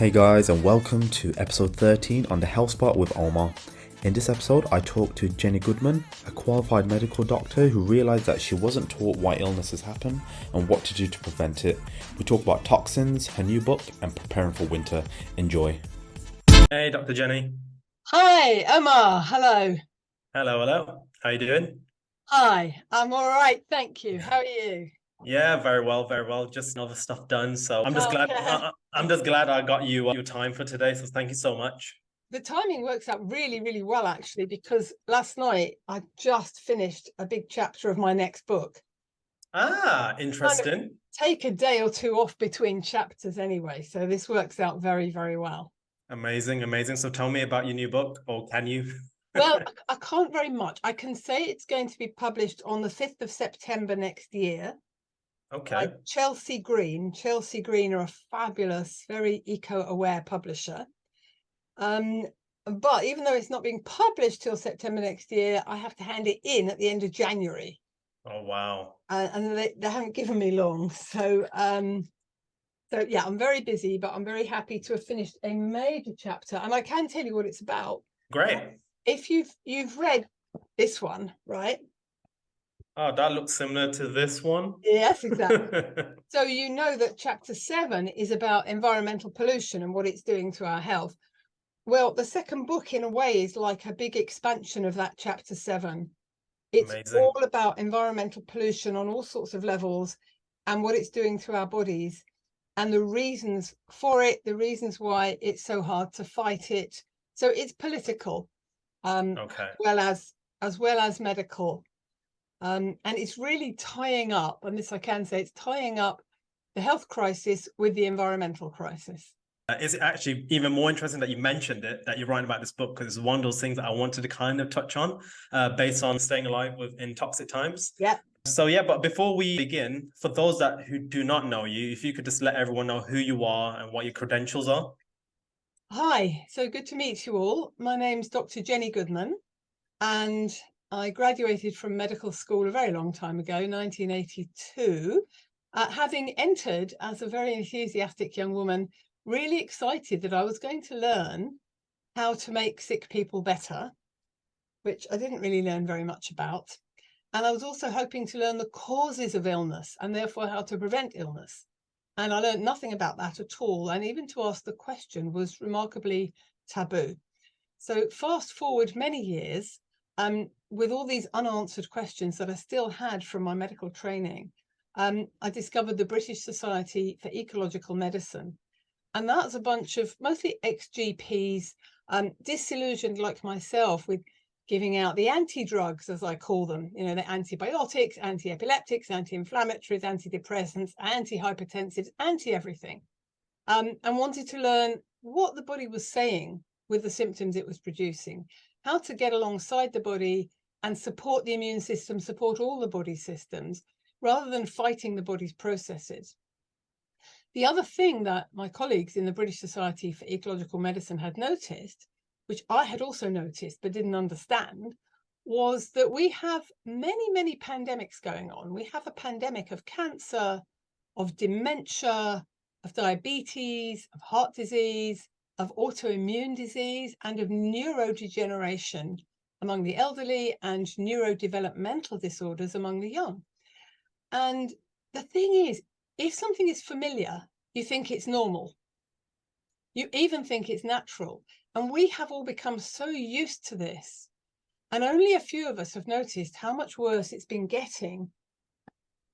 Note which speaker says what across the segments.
Speaker 1: Hey guys, and welcome to episode 13 on the Health Spot with Omar. In this episode, I talked to Jenny Goodman, a qualified medical doctor who realised that she wasn't taught why illnesses happen and what to do to prevent it. We talk about toxins, her new book, and preparing for winter. Enjoy.
Speaker 2: Hey, Dr. Jenny.
Speaker 3: Hi, Omar. Hello.
Speaker 2: Hello. How you doing?
Speaker 3: Hi, I'm all right, thank you. How are you?
Speaker 2: Yeah, very well. Just another stuff done. So I'm just glad.
Speaker 3: Okay.
Speaker 2: I'm just glad I got you your time for today. So thank you so much.
Speaker 3: The timing works out really, really well, actually, because last night I just finished a big chapter of my next book.
Speaker 2: Interesting.
Speaker 3: Take a day or two off between chapters anyway, so this works out very, very well.
Speaker 2: Amazing. So tell me about your new book, or can you?
Speaker 3: Well, I can't very much. I can say it's going to be published on the 5th of September next year.
Speaker 2: Okay.
Speaker 3: Chelsea Green. Chelsea Green are a fabulous, very eco-aware publisher. But even though it's not being published till September next year, I have to hand it in at the end of January.
Speaker 2: Oh, wow.
Speaker 3: And they haven't given me long. So yeah, I'm very busy, but I'm very happy to have finished a major chapter. And I can tell you what it's about.
Speaker 2: Great.
Speaker 3: If you've read this one, right?
Speaker 2: Oh, that looks similar to this one.
Speaker 3: Yes, exactly. So you know that chapter 7 is about environmental pollution and what it's doing to our health. Well, the second book, in a way, is like a big expansion of that chapter 7. It's
Speaker 2: Amazing.
Speaker 3: all about environmental pollution on all sorts of levels and what it's doing to our bodies and the reasons for it, the reasons why it's so hard to fight it. So it's political,
Speaker 2: Okay.
Speaker 3: as well as medical. And it's really tying up, and this I can say, it's tying up the health crisis with the environmental crisis.
Speaker 2: Is it actually even more interesting that you mentioned it, that you're writing about this book, because it's one of those things that I wanted to kind of touch on based on staying alive in toxic times.
Speaker 3: Yeah.
Speaker 2: So yeah, but before we begin, for those who do not know you, if you could just let everyone know who you are and what your credentials are.
Speaker 3: Hi, so good to meet you all. My name's Dr. Jenny Goodman, and I graduated from medical school a very long time ago, 1982, having entered as a very enthusiastic young woman, really excited that I was going to learn how to make sick people better, which I didn't really learn very much about. And I was also hoping to learn the causes of illness and therefore how to prevent illness. And I learned nothing about that at all. And even to ask the question was remarkably taboo. So fast forward many years, with all these unanswered questions that I still had from my medical training, I discovered the British Society for Ecological Medicine. And that's a bunch of mostly ex-GPs, disillusioned like myself with giving out the anti-drugs, as I call them, the antibiotics, anti-epileptics, anti-inflammatories, antidepressants, anti-hypertensives, anti-everything, and wanted to learn what the body was saying with the symptoms it was producing, how to get alongside the body and support the immune system, support all the body systems, rather than fighting the body's processes. The other thing that my colleagues in the British Society for Ecological Medicine had noticed, which I had also noticed but didn't understand, was that we have many pandemics going on. We have a pandemic of cancer, of dementia, of diabetes, of heart disease, of autoimmune disease, and of neurodegeneration among the elderly and neurodevelopmental disorders among the young. And the thing is, if something is familiar, you think it's normal. You even think it's natural. And we have all become so used to this. And only a few of us have noticed how much worse it's been getting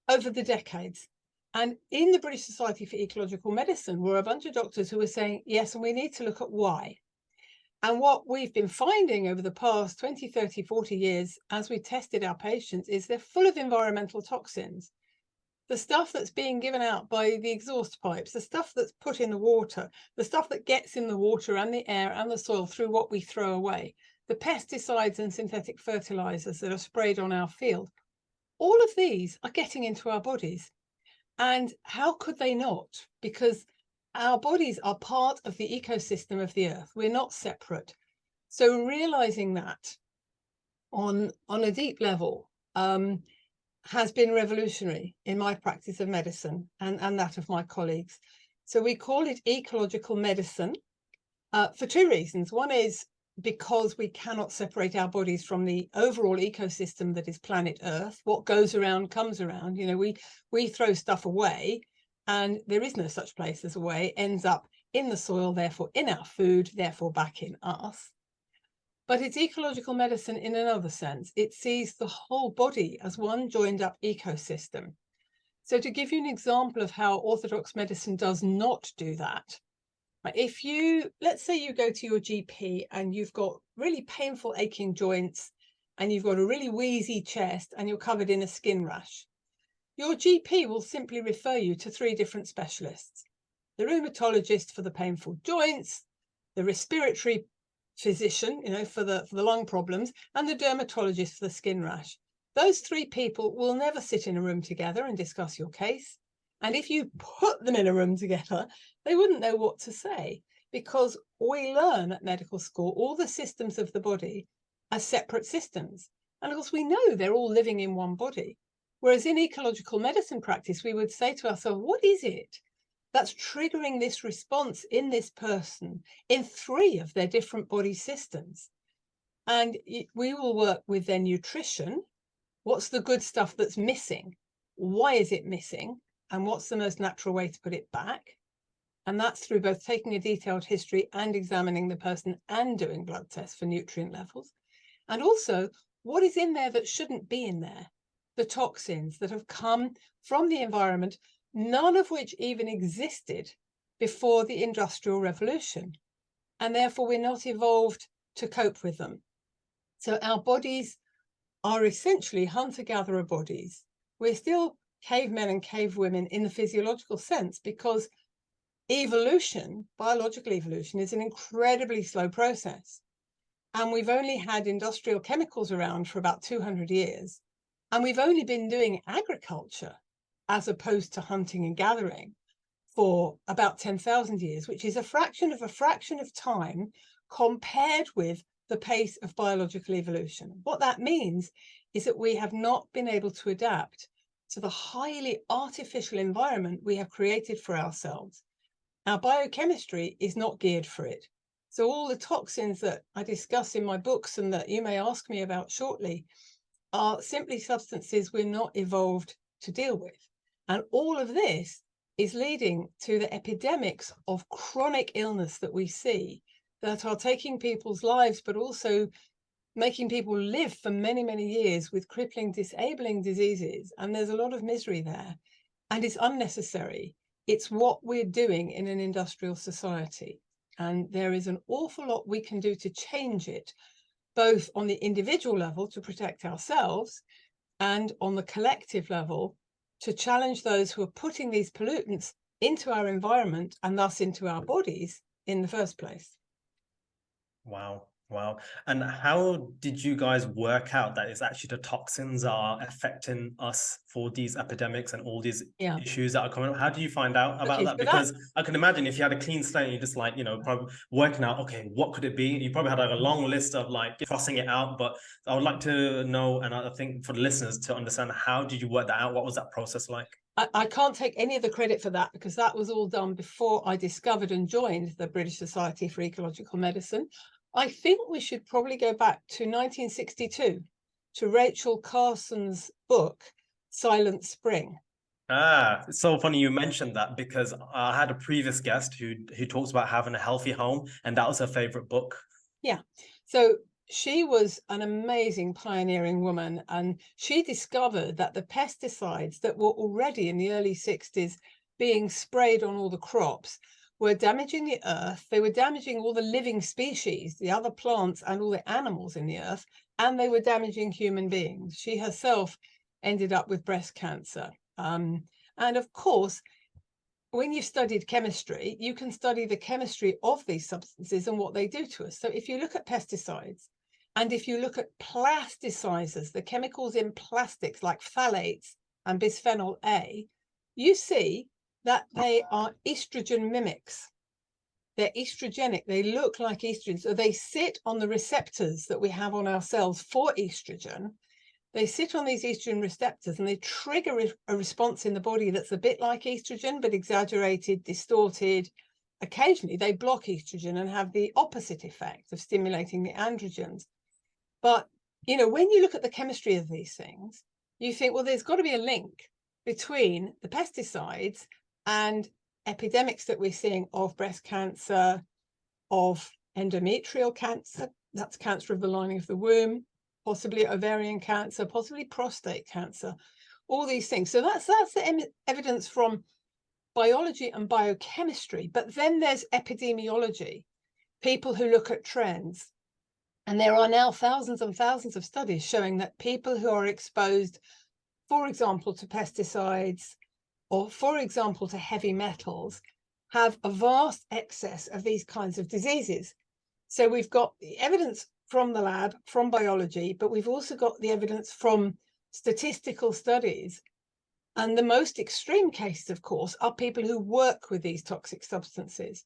Speaker 3: over the decades. And in the British Society for Ecological Medicine were a bunch of doctors who were saying, yes, and we need to look at why. And what we've been finding over the past 20, 30, 40 years, as we tested our patients, is they're full of environmental toxins. The stuff that's being given out by the exhaust pipes, the stuff that's put in the water, the stuff that gets in the water and the air and the soil through what we throw away, the pesticides and synthetic fertilizers that are sprayed on our field, all of these are getting into our bodies. And how could they not? Because our bodies are part of the ecosystem of the earth. We're not separate. So realizing that on a deep level, has been revolutionary in my practice of medicine and that of my colleagues. So we call it ecological medicine for two reasons. One is because we cannot separate our bodies from the overall ecosystem that is planet Earth. What goes around comes around. You know, we throw stuff away, and there is no such place as away. It ends up in the soil, therefore in our food, therefore back in us. But it's ecological medicine in another sense. It sees the whole body as one joined up ecosystem. So to give you an example of how orthodox medicine does not do that, if you, let's say you go to your GP and you've got really painful aching joints and you've got a really wheezy chest and you're covered in a skin rash, your GP will simply refer you to 3 different specialists: the rheumatologist for the painful joints, the respiratory physician, you know, for the lung problems, and the dermatologist for the skin rash. Those 3 people will never sit in a room together and discuss your case. And if you put them in a room together, they wouldn't know what to say, because we learn at medical school all the systems of the body as separate systems. And of course, we know they're all living in one body. Whereas in ecological medicine practice, we would say to ourselves, what is it that's triggering this response in this person in 3 of their different body systems? And we will work with their nutrition. What's the good stuff that's missing? Why is it missing? And what's the most natural way to put it back? And that's through both taking a detailed history and examining the person and doing blood tests for nutrient levels. And also, what is in there that shouldn't be in there? The toxins that have come from the environment, none of which even existed before the Industrial Revolution. And therefore, we're not evolved to cope with them. So our bodies are essentially hunter-gatherer bodies. We're still cavemen and cavewomen in the physiological sense, because evolution, biological evolution, is an incredibly slow process. And we've only had industrial chemicals around for about 200 years. And we've only been doing agriculture as opposed to hunting and gathering for about 10,000 years, which is a fraction of time compared with the pace of biological evolution. What that means is that we have not been able to adapt to the highly artificial environment we have created for ourselves. Our biochemistry is not geared for it. So all the toxins that I discuss in my books and that you may ask me about shortly are simply substances we're not evolved to deal with. And all of this is leading to the epidemics of chronic illness that we see, that are taking people's lives, but also making people live for many, many years with crippling, disabling diseases. And there's a lot of misery there. And it's unnecessary. It's what we're doing in an industrial society. And there is an awful lot we can do to change it, both on the individual level to protect ourselves and on the collective level to challenge those who are putting these pollutants into our environment and thus into our bodies in the first place.
Speaker 2: Wow. Wow. And how did you guys work out that it's actually the toxins are affecting us for these epidemics and all these issues that are coming up? How do you find out about that? Because I can imagine if you had a clean slate and you're just like, you know, probably working out, okay, what could it be? You probably had like a long list of like crossing it out, but I would like to know, and I think for the listeners to understand, how did you work that out? What was that process like?
Speaker 3: I can't take any of the credit for that, because that was all done before I discovered and joined the British Society for Ecological Medicine. I think we should probably go back to 1962 to Rachel Carson's book, Silent Spring.
Speaker 2: Ah, it's so funny you mentioned that, because I had a previous guest who talks about having a healthy home, and that was her favorite book.
Speaker 3: Yeah, so she was an amazing pioneering woman, and she discovered that the pesticides that were already in the early 60s being sprayed on all the crops were damaging the earth. They were damaging all the living species, the other plants and all the animals in the earth, and they were damaging human beings. She herself ended up with breast cancer. And of course, when you've studied chemistry, you can study the chemistry of these substances and what they do to us. So if you look at pesticides, and if you look at plasticizers, the chemicals in plastics like phthalates and bisphenol A, you see that they are estrogen mimics. They're estrogenic. They look like estrogen. So they sit on the receptors that we have on our cells for estrogen. they sit on these estrogen receptors and they trigger a response in the body that's a bit like estrogen, but exaggerated, distorted. Occasionally, they block estrogen and have the opposite effect of stimulating the androgens. But, you know, when you look at the chemistry of these things, you think, well, there's got to be a link between the pesticides and epidemics that we're seeing of breast cancer, of endometrial cancer, that's cancer of the lining of the womb, possibly ovarian cancer, possibly prostate cancer, all these things. So that's the evidence from biology and biochemistry. But then there's epidemiology, people who look at trends. And there are now thousands and thousands of studies showing that people who are exposed, for example, to pesticides, or for example, to heavy metals, have a vast excess of these kinds of diseases. So we've got the evidence from the lab, from biology, but we've also got the evidence from statistical studies. And the most extreme cases, of course, are people who work with these toxic substances.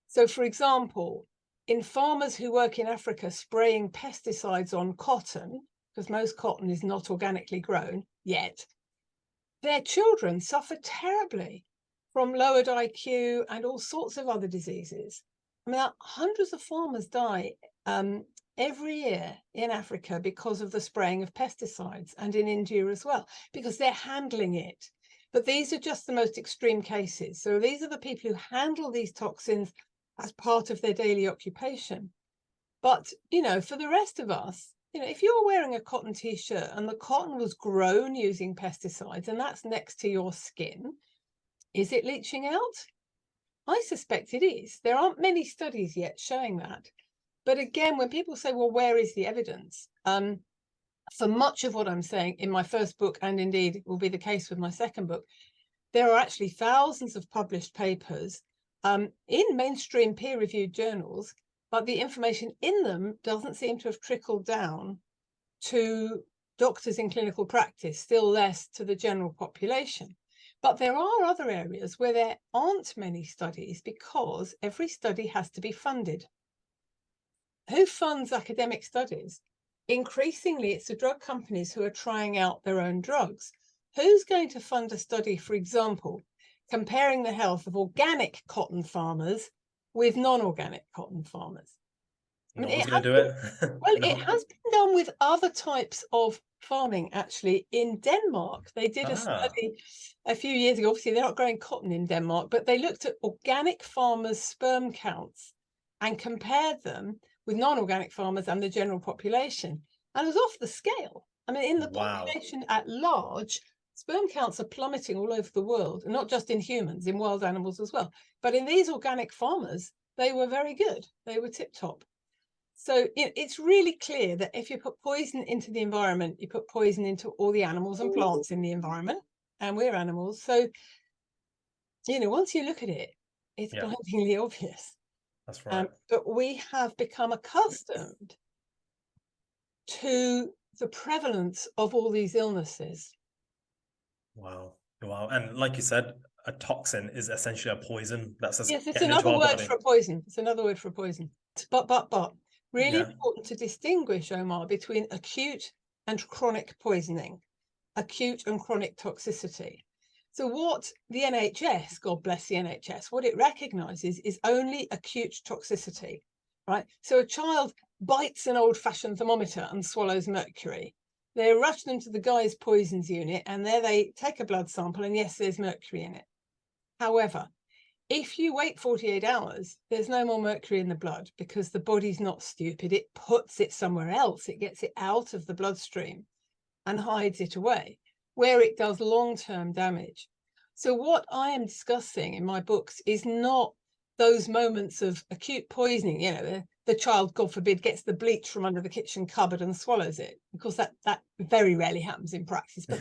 Speaker 3: So, for example, in farmers who work in Africa spraying pesticides on cotton, because most cotton is not organically grown yet, their children suffer terribly from lowered IQ and all sorts of other diseases. I mean, hundreds of farmers die every year in Africa because of the spraying of pesticides, and in India as well, because they're handling it. But these are just the most extreme cases. So these are the people who handle these toxins as part of their daily occupation. But, you know, for the rest of us, you know, if you're wearing a cotton t-shirt and the cotton was grown using pesticides and that's next to your skin, is it leaching out? I suspect it is. There aren't many studies yet showing that. But again, when people say, well, where is the evidence? For much of what I'm saying in my first book, and indeed will be the case with my second book, there are actually thousands of published papers in mainstream peer-reviewed journals, but the information in them doesn't seem to have trickled down to doctors in clinical practice, still less to the general population. But there are other areas where there aren't many studies because every study has to be funded. Who funds academic studies? Increasingly, it's the drug companies who are trying out their own drugs. Who's going to fund a study, for example, comparing the health of organic cotton farmers with non-organic cotton farmers?
Speaker 2: No one's going to do it.
Speaker 3: Well, it has been done with other types of farming, actually. In Denmark, they did a study a few years ago. Obviously, they're not growing cotton in Denmark, but they looked at organic farmers' sperm counts and compared them with non-organic farmers and the general population. And it was off the scale. I mean, in the population at large, sperm counts are plummeting all over the world, and not just in humans, in wild animals as well. But in these organic farmers, they were very good. They were tip-top. So it's really clear that if you put poison into the environment, you put poison into all the animals and plants in the environment, and we're animals. So, you know, once you look at it, it's blindingly obvious.
Speaker 2: That's right.
Speaker 3: But we have become accustomed to the prevalence of all these illnesses.
Speaker 2: Wow. And like you said, a toxin is essentially a poison. That's
Speaker 3: yes, it's another word for poison. It's another word for poison. But really important to distinguish, Omar, between acute and chronic poisoning, acute and chronic toxicity. So what the NHS, God bless the NHS, what it recognises is only acute toxicity, right? So a child bites an old-fashioned thermometer and swallows mercury. They rush them to the Guy's poisons unit, and there they take a blood sample, and yes, there's mercury in it. However, if you wait 48 hours, there's no more mercury in the blood because the body's not stupid. It puts it somewhere else. It gets it out of the bloodstream and hides it away, where it does long-term damage. So what I am discussing in my books is not those moments of acute poisoning, you know, the child, God forbid, gets the bleach from under the kitchen cupboard and swallows it. Of course, that very rarely happens in practice, but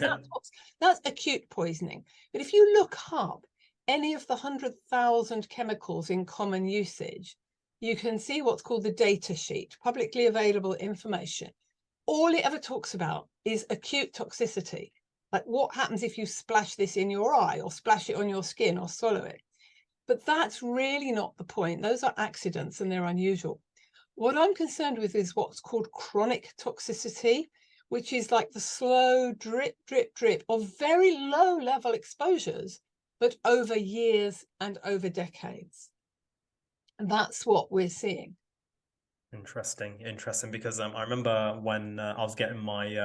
Speaker 3: that's acute poisoning. But if you look up any of the 100,000 chemicals in common usage, you can see what's called the data sheet, publicly available information. All it ever talks about is acute toxicity. Like what happens if you splash this in your eye or splash it on your skin or swallow it. But that's really not the point. Those are accidents and they're unusual. What I'm concerned with is what's called chronic toxicity, which is like the slow drip, drip, drip of very low level exposures, but over years and over decades. And that's what we're seeing.
Speaker 2: Interesting, because I remember when I was getting my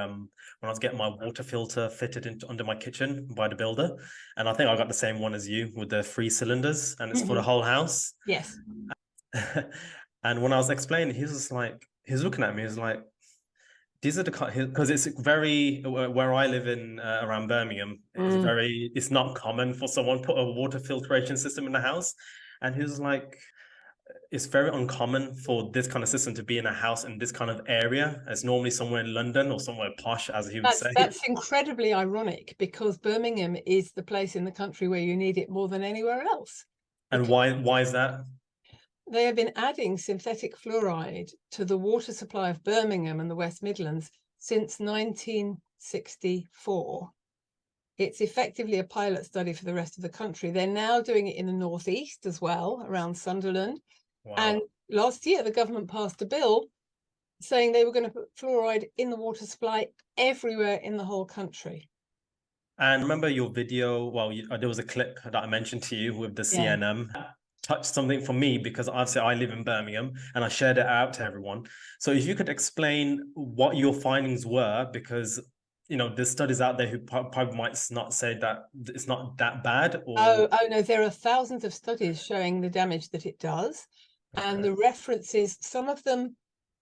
Speaker 2: water filter fitted under my kitchen by the builder, and I think I got the same one as you with the 3 cylinders, and it's for the whole house.
Speaker 3: Yes.
Speaker 2: And when I was explaining, he was looking at me, he was like, these are the, because it's very, where I live in around Birmingham, it's not common for someone to put a water filtration system in the house, and he was like, it's very uncommon for this kind of system to be in a house in this kind of area. It's normally somewhere in London or somewhere posh, as he would say.
Speaker 3: That's incredibly ironic, because Birmingham is the place in the country where you need it more than anywhere else.
Speaker 2: And why is that?
Speaker 3: They have been adding synthetic fluoride to the water supply of Birmingham and the West Midlands since 1964. It's effectively a pilot study for the rest of the country. They're now doing it in the northeast as well, around Sunderland.
Speaker 2: Wow.
Speaker 3: And last year, the government passed a bill saying they were going to put fluoride in the water supply everywhere in the whole country.
Speaker 2: And remember your video, well, there was a clip that I mentioned to you with the CNM. Touched something for me, because obviously I live in Birmingham and I shared it out to everyone. So if you could explain what your findings were, because there's studies out there who probably might not say that it's not that bad. Or...
Speaker 3: Oh no, there are thousands of studies showing the damage that it does. Okay. And the references, some of them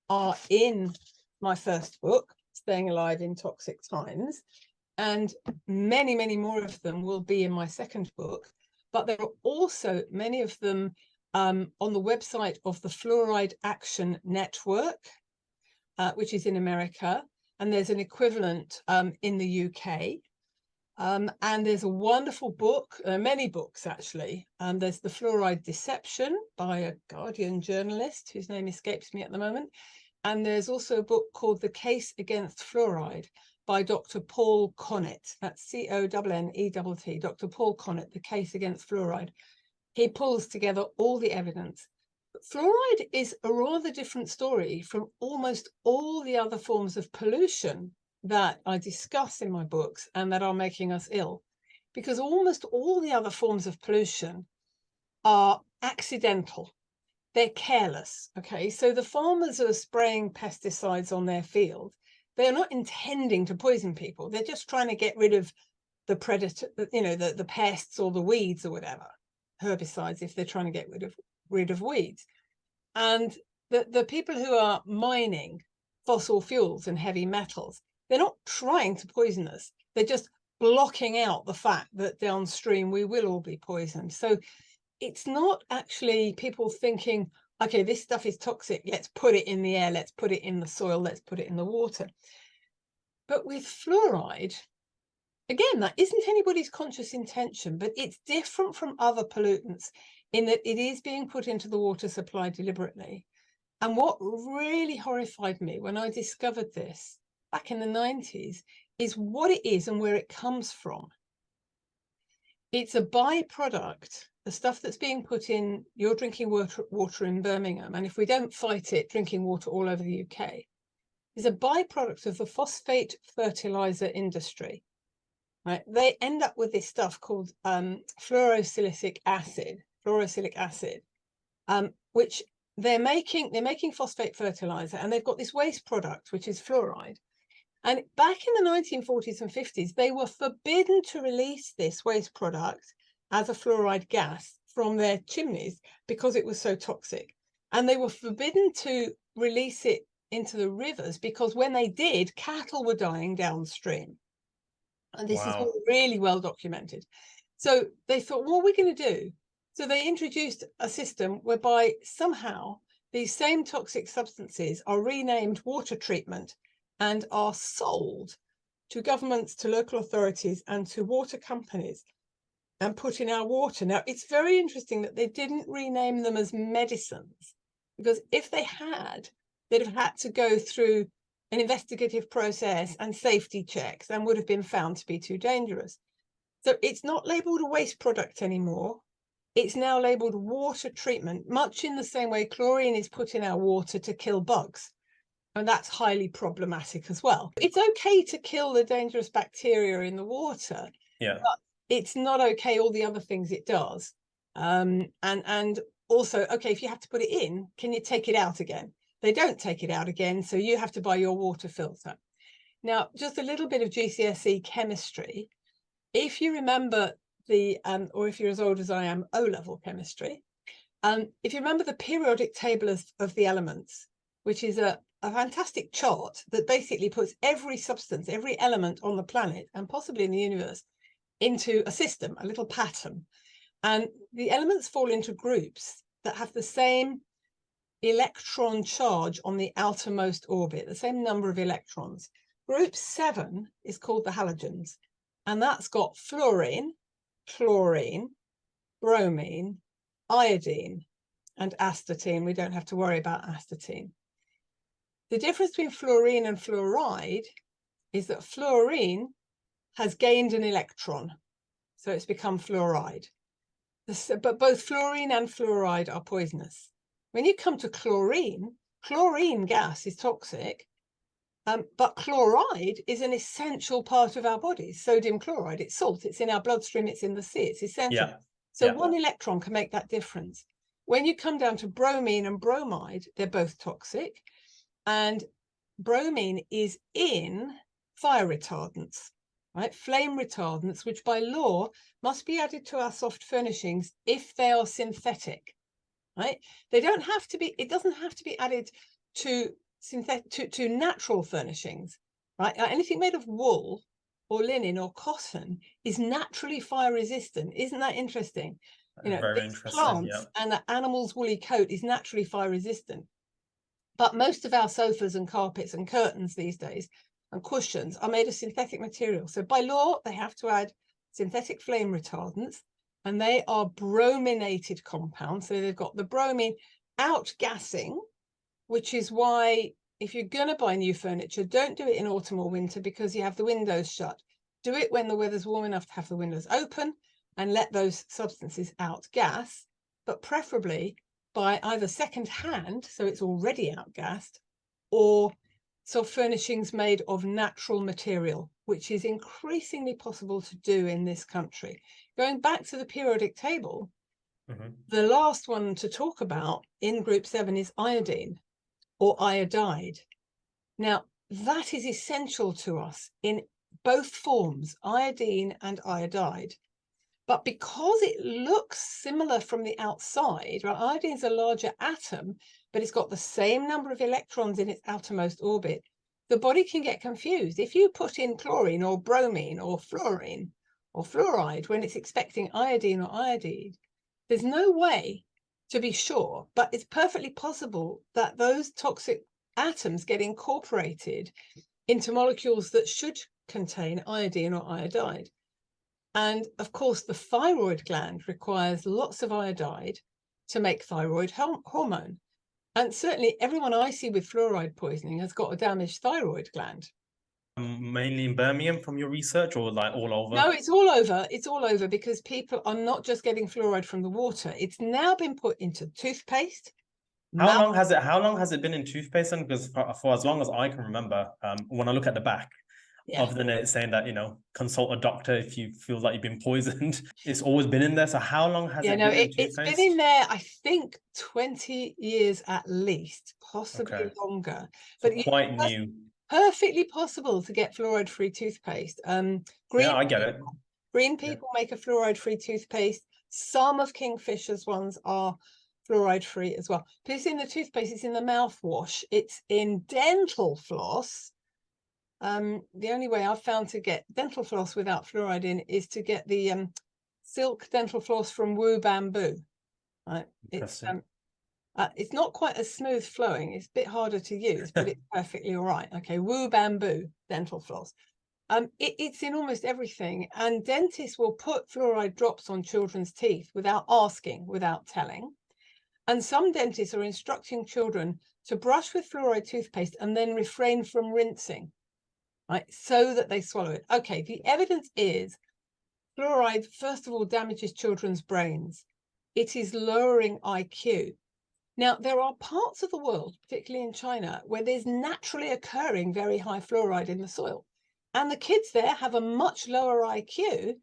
Speaker 3: are in my first book, Staying Alive in Toxic Times, and many, many more of them will be in my second book. But there are also many of them on the website of the Fluoride Action Network, which is in America, and there's an equivalent in the UK. And there's a wonderful book, many books actually. There's The Fluoride Deception by a Guardian journalist whose name escapes me at the moment. And there's also a book called The Case Against Fluoride by Dr. Paul Connett. That's Connett, Dr. Paul Connett, The Case Against Fluoride. He pulls together all the evidence. But fluoride is a rather different story from almost all the other forms of pollution that I discuss in my books and that are making us ill, because almost all the other forms of pollution are accidental. They're careless. Okay, so the farmers are spraying pesticides on their field. They're not intending to poison people. They're just trying to get rid of the predator, the pests or the weeds or whatever, herbicides, if they're trying to get rid of weeds. And the people who are mining fossil fuels and heavy metals, they're not trying to poison us. They're just blocking out the fact that downstream we will all be poisoned. So it's not actually people thinking, okay, this stuff is toxic, let's put it in the air, let's put it in the soil, let's put it in the water. But with fluoride, again, that isn't anybody's conscious intention, but it's different from other pollutants in that it is being put into the water supply deliberately. And what really horrified me when I discovered this back in the 90s is what it is and where it comes from. It's a byproduct, the stuff that's being put in your drinking water in Birmingham, and if we don't fight it, drinking water all over the UK, is a byproduct of the phosphate fertilizer industry. Right? They end up with this stuff called fluorosilicic acid, which they're making phosphate fertilizer, and they've got this waste product, which is fluoride. And back in the 1940s and 50s, they were forbidden to release this waste product as a fluoride gas from their chimneys because it was so toxic. And they were forbidden to release it into the rivers because when they did, cattle were dying downstream. And this is all really well documented. So they thought, what are we going to do? So they introduced a system whereby somehow these same toxic substances are renamed water treatment and are sold to governments, to local authorities, and to water companies and put in our water. Now, it's very interesting that they didn't rename them as medicines, because if they had, they'd have had to go through an investigative process and safety checks and would have been found to be too dangerous. So it's not labelled a waste product anymore. It's now labelled water treatment, much in the same way chlorine is put in our water to kill bugs. And that's highly problematic as well. It's okay to kill the dangerous bacteria in the water,
Speaker 2: Yeah.
Speaker 3: but it's not okay all the other things it does. And also, okay, if you have to put it in, can you take it out again? They don't take it out again, so you have to buy your water filter. Now, just a little bit of GCSE chemistry. If you remember or if you're as old as I am, O-level chemistry, if you remember the periodic table of the elements, which is a fantastic chart that basically puts every substance, every element on the planet and possibly in the universe into a system, a little pattern. And the elements fall into groups that have the same electron charge on the outermost orbit, the same number of electrons. Group 7 is called the halogens, and that's got fluorine, chlorine, bromine, iodine, and astatine. We don't have to worry about astatine. The difference between fluorine and fluoride is that fluorine has gained an electron, so it's become fluoride. But both fluorine and fluoride are poisonous. When you come to chlorine, chlorine gas is toxic, but chloride is an essential part of our bodies. Sodium chloride, it's salt, it's in our bloodstream, it's in the sea, it's essential.
Speaker 2: Yeah.
Speaker 3: So one electron can make that difference. When you come down to bromine and bromide, they're both toxic. And bromine is in fire retardants, right? Flame retardants, which by law must be added to our soft furnishings if they are synthetic, right? They don't have to be, it doesn't have to be added to synthetic, to natural furnishings, right? Anything made of wool or linen or cotton is naturally fire resistant. Isn't that interesting? You know,
Speaker 2: very
Speaker 3: these
Speaker 2: interesting.
Speaker 3: plants and the animal's woolly coat is naturally fire resistant. But most of our sofas and carpets and curtains these days and cushions are made of synthetic material. So by law, they have to add synthetic flame retardants, and they are brominated compounds. So they've got the bromine outgassing, which is why if you're going to buy new furniture, don't do it in autumn or winter because you have the windows shut. Do it when the weather's warm enough to have the windows open and let those substances outgas, but preferably by either second hand, so it's already outgassed, or soft furnishings made of natural material, which is increasingly possible to do in this country. Going back to the periodic table, the last one to talk about in group 7 is iodine or iodide. Now, that is essential to us in both forms, iodine and iodide. But because it looks similar from the outside, right, iodine is a larger atom, but it's got the same number of electrons in its outermost orbit, the body can get confused. If you put in chlorine or bromine or fluorine or fluoride when it's expecting iodine or iodide, there's no way to be sure, but it's perfectly possible that those toxic atoms get incorporated into molecules that should contain iodine or iodide. And of course, the thyroid gland requires lots of iodide to make thyroid hormone. And certainly everyone I see with fluoride poisoning has got a damaged thyroid gland.
Speaker 2: Mainly in Birmingham from your research, or like all over?
Speaker 3: No, it's all over. It's all over because people are not just getting fluoride from the water. It's now been put into toothpaste.
Speaker 2: How long has it been in toothpaste? And because for as long as I can remember, when I look at the back, other than it saying that, you know, consult a doctor if you feel like you've been poisoned, it's always been in there. So how long has it been in toothpaste?
Speaker 3: It's been in there, I think 20 years at least, possibly longer.
Speaker 2: So but quite new.
Speaker 3: Perfectly possible to get fluoride-free toothpaste.
Speaker 2: I get it.
Speaker 3: Green people make a fluoride-free toothpaste. Some of Kingfisher's ones are fluoride-free as well. But it's in the toothpaste, it's in the mouthwash, it's in dental floss. The only way I've found to get dental floss without fluoride in is to get the silk dental floss from Woo Bamboo. Right? It's not quite as smooth flowing. It's a bit harder to use, but it's perfectly all right. Okay, Woo Bamboo dental floss. It's in almost everything, and dentists will put fluoride drops on children's teeth without asking, without telling. And some dentists are instructing children to brush with fluoride toothpaste and then refrain from rinsing, right, so that they swallow it. Okay, the evidence is fluoride, first of all, damages children's brains. It is lowering IQ. Now, there are parts of the world, particularly in China, where there's naturally occurring very high fluoride in the soil. And the kids there have a much lower IQ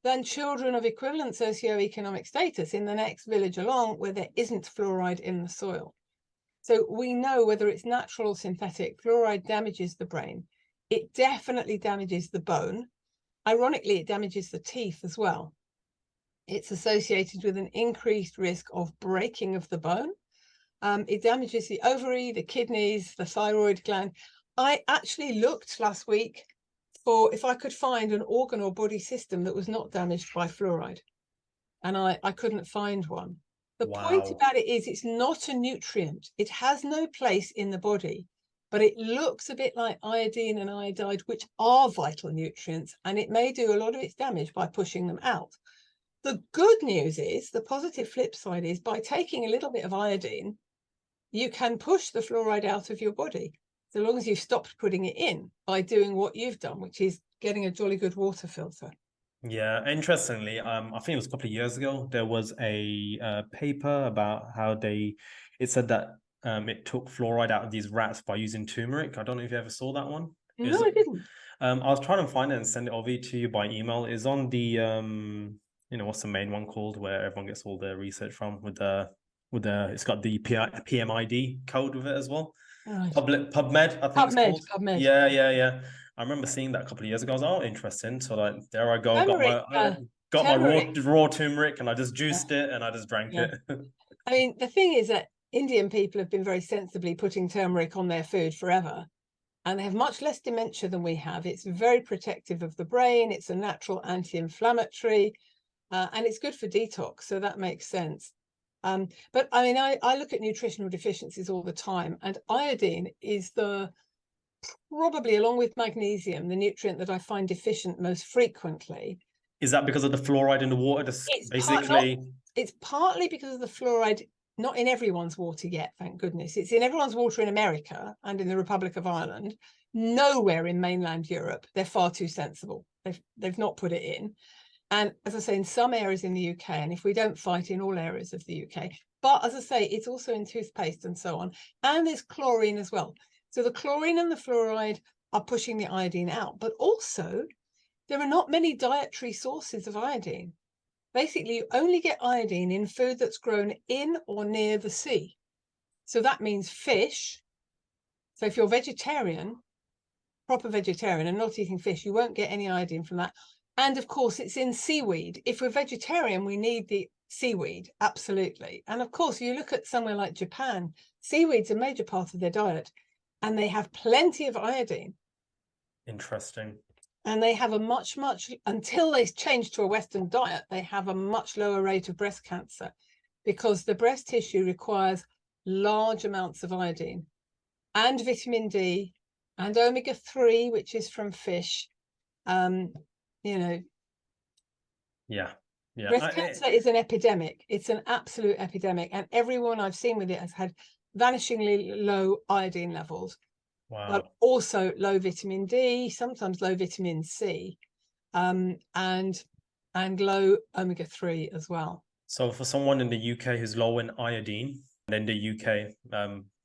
Speaker 3: than children of equivalent socioeconomic status in the next village along where there isn't fluoride in the soil. So we know whether it's natural or synthetic, fluoride damages the brain. It definitely damages the bone. Ironically, it damages the teeth as well. It's associated with an increased risk of breaking of the bone. It damages the ovary, the kidneys, the thyroid gland. I actually looked last week for if I could find an organ or body system that was not damaged by fluoride. And I couldn't find one. The point about it is it's not a nutrient. It has no place in the body, but it looks a bit like iodine and iodide, which are vital nutrients, and it may do a lot of its damage by pushing them out. The good news is, the positive flip side is, by taking a little bit of iodine, you can push the fluoride out of your body, so long as you've stopped putting it in by doing what you've done, which is getting a jolly good water filter.
Speaker 2: Yeah, interestingly, I think it was a couple of years ago, there was a paper about how it said that it took fluoride out of these rats by using turmeric. I don't know if you ever saw that one.
Speaker 3: No, I didn't.
Speaker 2: I was trying to find it and send it over to you by email. It's on the what's the main one called where everyone gets all their research from with the it's got the PMID code with it as well.
Speaker 3: Right.
Speaker 2: PubMed, I think it's called.
Speaker 3: PubMed.
Speaker 2: Yeah. I remember seeing that a couple of years ago. I was like, oh, interesting. So like, there I go.
Speaker 3: Turmeric,
Speaker 2: got my raw turmeric, and I just juiced it and I just drank it.
Speaker 3: I mean, the thing is that Indian people have been very sensibly putting turmeric on their food forever, and they have much less dementia than we have. It's very protective of the brain. It's a natural anti-inflammatory, and it's good for detox. So that makes sense. But I mean, I look at nutritional deficiencies all the time, and iodine is probably, along with magnesium, the nutrient that I find deficient most frequently.
Speaker 2: Is that because of the fluoride in the water?
Speaker 3: It's partly because of the fluoride, not in everyone's water yet, thank goodness. It's in everyone's water in America and in the Republic of Ireland. Nowhere in mainland Europe. They're far too sensible. They've not put it in. And as I say, in some areas in the UK, and if we don't fight in all areas of the UK, but as I say, it's also in toothpaste and so on. And there's chlorine as well. So the chlorine and the fluoride are pushing the iodine out, but also there are not many dietary sources of iodine. Basically, you only get iodine in food that's grown in or near the sea. So that means fish. So if you're vegetarian, proper vegetarian, and not eating fish, you won't get any iodine from that. And of course, it's in seaweed. If we're vegetarian, we need the seaweed, absolutely. And of course, you look at somewhere like Japan, seaweed's a major part of their diet, and they have plenty of iodine.
Speaker 2: Interesting.
Speaker 3: And they have a much, until they change to a Western diet, they have a much lower rate of breast cancer because the breast tissue requires large amounts of iodine and vitamin D and omega-3, which is from fish.
Speaker 2: Yeah.
Speaker 3: Breast cancer is an epidemic. It's an absolute epidemic. And everyone I've seen with it has had vanishingly low iodine levels.
Speaker 2: Wow.
Speaker 3: But also low vitamin D, sometimes low vitamin C, and low omega-3 as well.
Speaker 2: So for someone in the UK who's low in iodine, in the UK,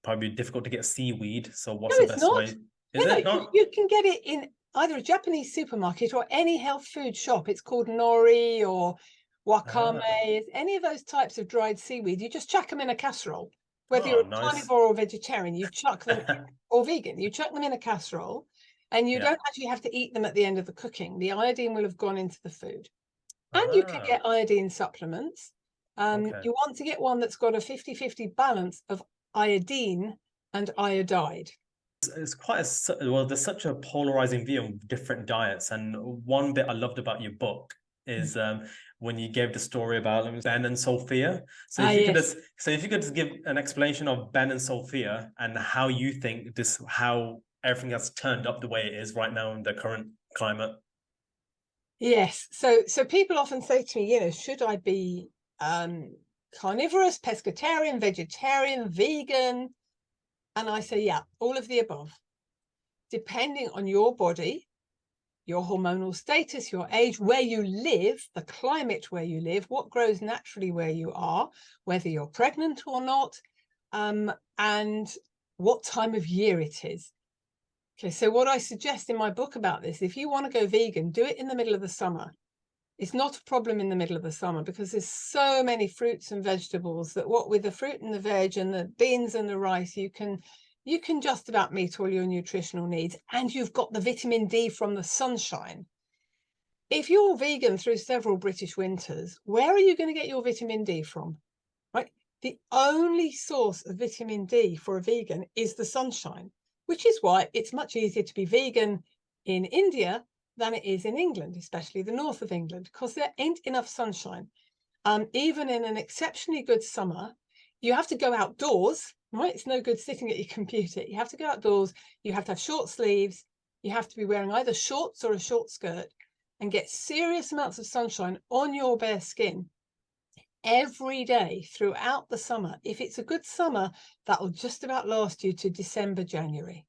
Speaker 2: probably difficult to get seaweed. So what's the best way? Is it not?
Speaker 3: You can get it in either a Japanese supermarket or any health food shop. It's called nori or wakame. Any of those types of dried seaweed. You just chuck them in a casserole. Whether you're a carnivore or vegetarian, you chuck them, or vegan, you chuck them in a casserole, and you don't actually have to eat them at the end of the cooking. The iodine will have gone into the food. And you can get iodine supplements. You want to get one that's got a 50-50 balance of iodine and iodide.
Speaker 2: It's quite there's such a polarizing view of different diets. And one bit I loved about your book is when you gave the story about Ben and Sophia. So if you could just give an explanation of Ben and Sophia and how you think how everything has turned up the way it is right now in the current climate.
Speaker 3: Yes. So people often say to me, should I be carnivorous, pescatarian, vegetarian, vegan? And I say, yeah, all of the above, depending on your body, your hormonal status, your age, where you live, the climate where you live, what grows naturally where you are, whether you're pregnant or not, and what time of year it is. Okay, so what I suggest in my book about this, if you want to go vegan, do it in the middle of the summer. It's not a problem in the middle of the summer because there's so many fruits and vegetables that what with the fruit and the veg and the beans and the rice, you can just about meet all your nutritional needs, and you've got the vitamin D from the sunshine. If you're vegan through several British winters, where are you going to get your vitamin D from? Right? The only source of vitamin D for a vegan is the sunshine, which is why it's much easier to be vegan in India than it is in England, especially the north of England, because there ain't enough sunshine. Even in an exceptionally good summer, you have to go outdoors, right? It's no good sitting at your computer. You have to go outdoors. You have to have short sleeves. You have to be wearing either shorts or a short skirt and get serious amounts of sunshine on your bare skin every day throughout the summer. If it's a good summer, that will just about last you to December, January.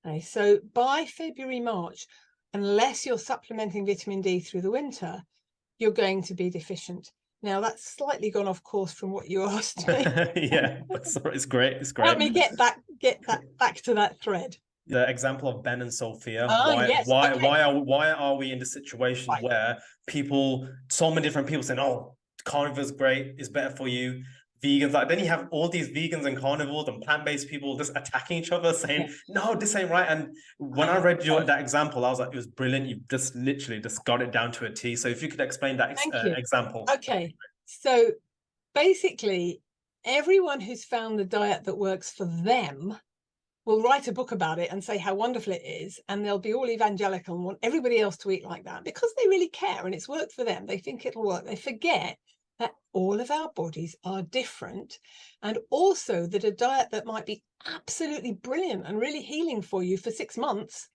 Speaker 3: Okay, so by February, March, unless you're supplementing vitamin D through the winter, you're going to be deficient. Now that's slightly gone off course from what you asked me.
Speaker 2: Yeah, it's great. It's great.
Speaker 3: Help me get back to that thread.
Speaker 2: The example of Ben and Sophia.
Speaker 3: Yes, okay.
Speaker 2: Why are we in the situation
Speaker 3: Right.
Speaker 2: where so many different people saying, oh, carnivore's great, it's better for you. Vegans, like then you have all these vegans and carnivores and plant-based people just attacking each other, saying, no, this ain't right. And when I read that example, I was like, it was brilliant. You just literally just got it down to a T. So if you could explain that example.
Speaker 3: Okay, so basically, everyone who's found the diet that works for them will write a book about it and say how wonderful it is, and they'll be all evangelical and want everybody else to eat like that because they really care and it's worked for them. They think it'll work. They forget that all of our bodies are different, and also that a diet that might be absolutely brilliant and really healing for you for 6 months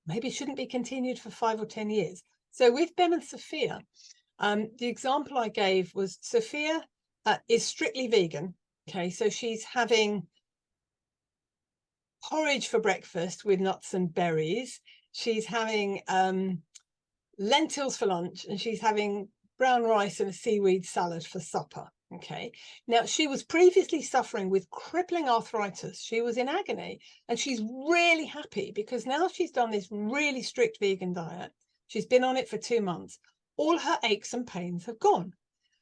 Speaker 3: maybe shouldn't be continued for 5 or 10 years. So with Ben and Sophia, the example I gave was Sophia is strictly vegan. Okay, so she's having porridge for breakfast with nuts and berries. She's having lentils for lunch, and she's having brown rice and a seaweed salad for supper. Okay, now she was previously suffering with crippling arthritis. She was in agony, and she's really happy because now she's done this really strict vegan diet. She's been on it for 2 months. All her aches and pains have gone.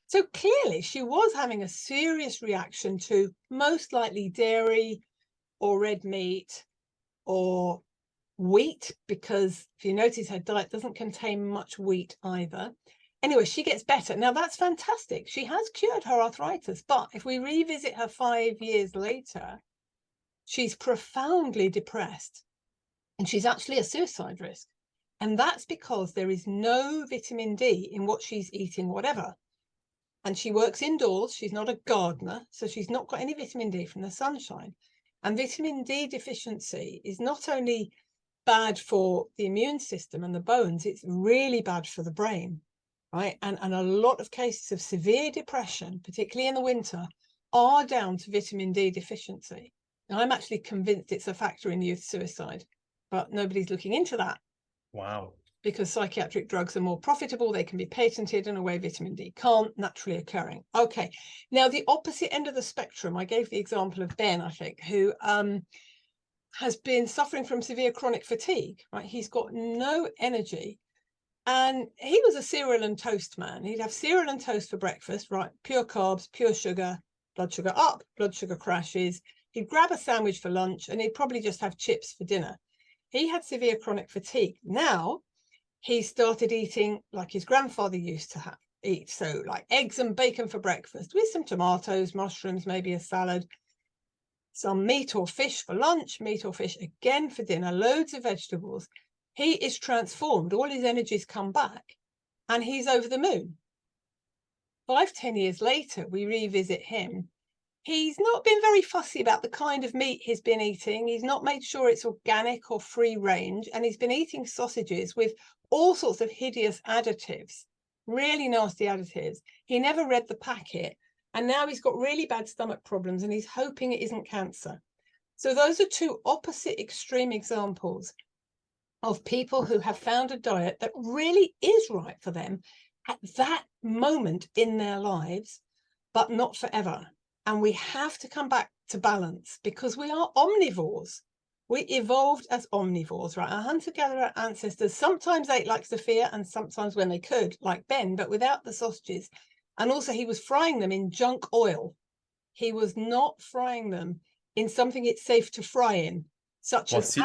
Speaker 3: So clearly she was having a serious reaction to most likely dairy or red meat or wheat, because if you notice her diet doesn't contain much wheat either. Anyway, she gets better. Now that's fantastic. She has cured her arthritis, but if we revisit her 5 years later, she's profoundly depressed and she's actually at suicide risk. And that's because there is no vitamin D in what she's eating, whatever. And she works indoors. She's not a gardener, so she's not got any vitamin D from the sunshine. And vitamin D deficiency is not only bad for the immune system and the bones, it's really bad for the brain, right? And a lot of cases of severe depression, particularly in the winter, are down to vitamin D deficiency. And I'm actually convinced it's a factor in youth suicide, but nobody's looking into that.
Speaker 2: Wow.
Speaker 3: Because psychiatric drugs are more profitable, they can be patented in a way vitamin D can't, naturally occurring. Okay, now the opposite end of the spectrum, I gave the example of Ben, I think, who has been suffering from severe chronic fatigue, right? He's got no energy. And he was a cereal and toast man. He'd have cereal and toast for breakfast, right? Pure carbs, pure sugar, blood sugar up, blood sugar crashes. He'd grab a sandwich for lunch and he'd probably just have chips for dinner. He had severe chronic fatigue. Now, he started eating like his grandfather used to eat. So like eggs and bacon for breakfast with some tomatoes, mushrooms, maybe a salad, some meat or fish for lunch, meat or fish again for dinner, loads of vegetables. He is transformed. All his energies come back and he's over the moon. 5-10 years later, we revisit him. He's not been very fussy about the kind of meat he's been eating. He's not made sure it's organic or free range. And he's been eating sausages with all sorts of hideous additives, really nasty additives. He never read the packet. And now he's got really bad stomach problems and he's hoping it isn't cancer. So those are two opposite extreme examples of people who have found a diet that really is right for them at that moment in their lives, but not forever. And we have to come back to balance, because we are omnivores. We evolved as omnivores, right? Our hunter-gatherer ancestors sometimes ate like Sophia and sometimes, when they could, like Ben, but without the sausages. And also he was frying them in junk oil. He was not frying them in something it's safe to fry in, such as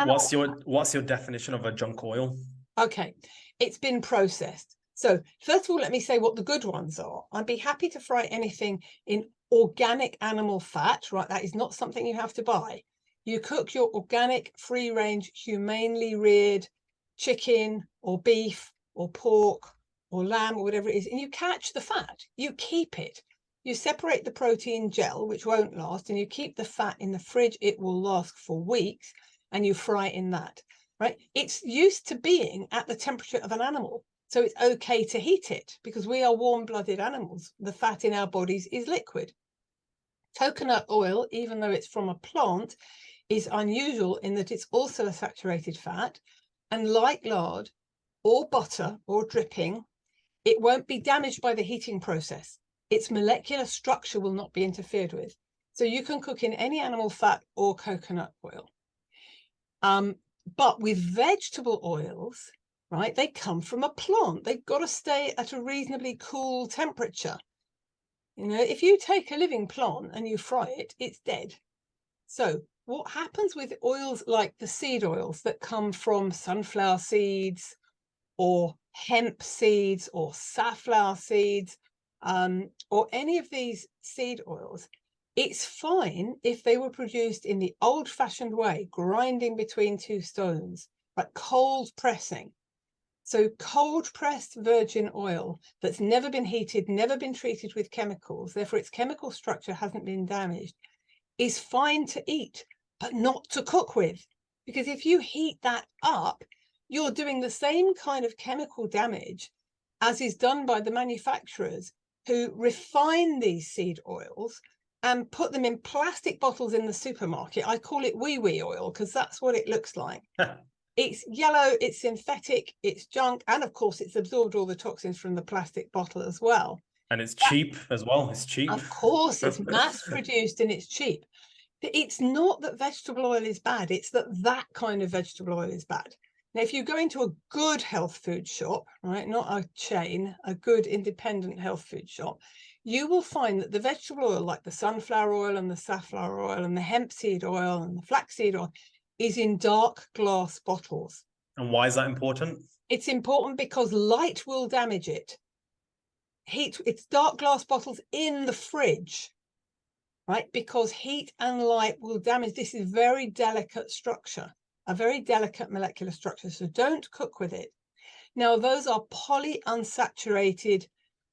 Speaker 2: what's your definition of a junk oil?
Speaker 3: Okay, it's been processed. So first of all, let me say what the good ones are. I'd be happy to fry anything in organic animal fat, right? That is not something you have to buy. You cook your organic, free-range, humanely reared chicken or beef or pork or lamb or whatever it is, and you catch the fat. You keep it. You separate the protein gel, which won't last, and you keep the fat in the fridge. It will last for weeks, and you fry in that, right? It's used to being at the temperature of an animal. So it's okay to heat it because we are warm-blooded animals. The fat in our bodies is liquid. Coconut oil, even though it's from a plant, is unusual in that it's also a saturated fat, and like lard or butter or dripping, it won't be damaged by the heating process. Its molecular structure will not be interfered with. So you can cook in any animal fat or coconut oil. But with vegetable oils, right, they come from a plant. They've got to stay at a reasonably cool temperature. You know, if you take a living plant and you fry it, it's dead. So what happens with oils like the seed oils that come from sunflower seeds or hemp seeds or safflower seeds, or any of these seed oils, it's fine if they were produced in the old-fashioned way, grinding between two stones, like cold pressing. So cold-pressed virgin oil that's never been heated, never been treated with chemicals, therefore its chemical structure hasn't been damaged, is fine to eat, but not to cook with. Because if you heat that up, you're doing the same kind of chemical damage as is done by the manufacturers who refine these seed oils and put them in plastic bottles in the supermarket. I call it wee-wee oil because that's what it looks like. It's yellow, it's synthetic, it's junk, and of course it's absorbed all the toxins from the plastic bottle as well.
Speaker 2: And it's cheap as well. It's cheap.
Speaker 3: Of course, it's mass-produced and it's cheap. It's not that vegetable oil is bad, it's that that kind of vegetable oil is bad. Now, if you go into a good health food shop, right, not a chain, a good independent health food shop, you will find that the vegetable oil, like the sunflower oil and the safflower oil and the hemp seed oil and the flaxseed oil, is in dark glass bottles.
Speaker 2: And why is that important?
Speaker 3: It's important because light will damage it. Heat, it's dark glass bottles in the fridge, right? Because heat and light will damage. This is very delicate structure, a very delicate molecular structure. So don't cook with it. Now, those are polyunsaturated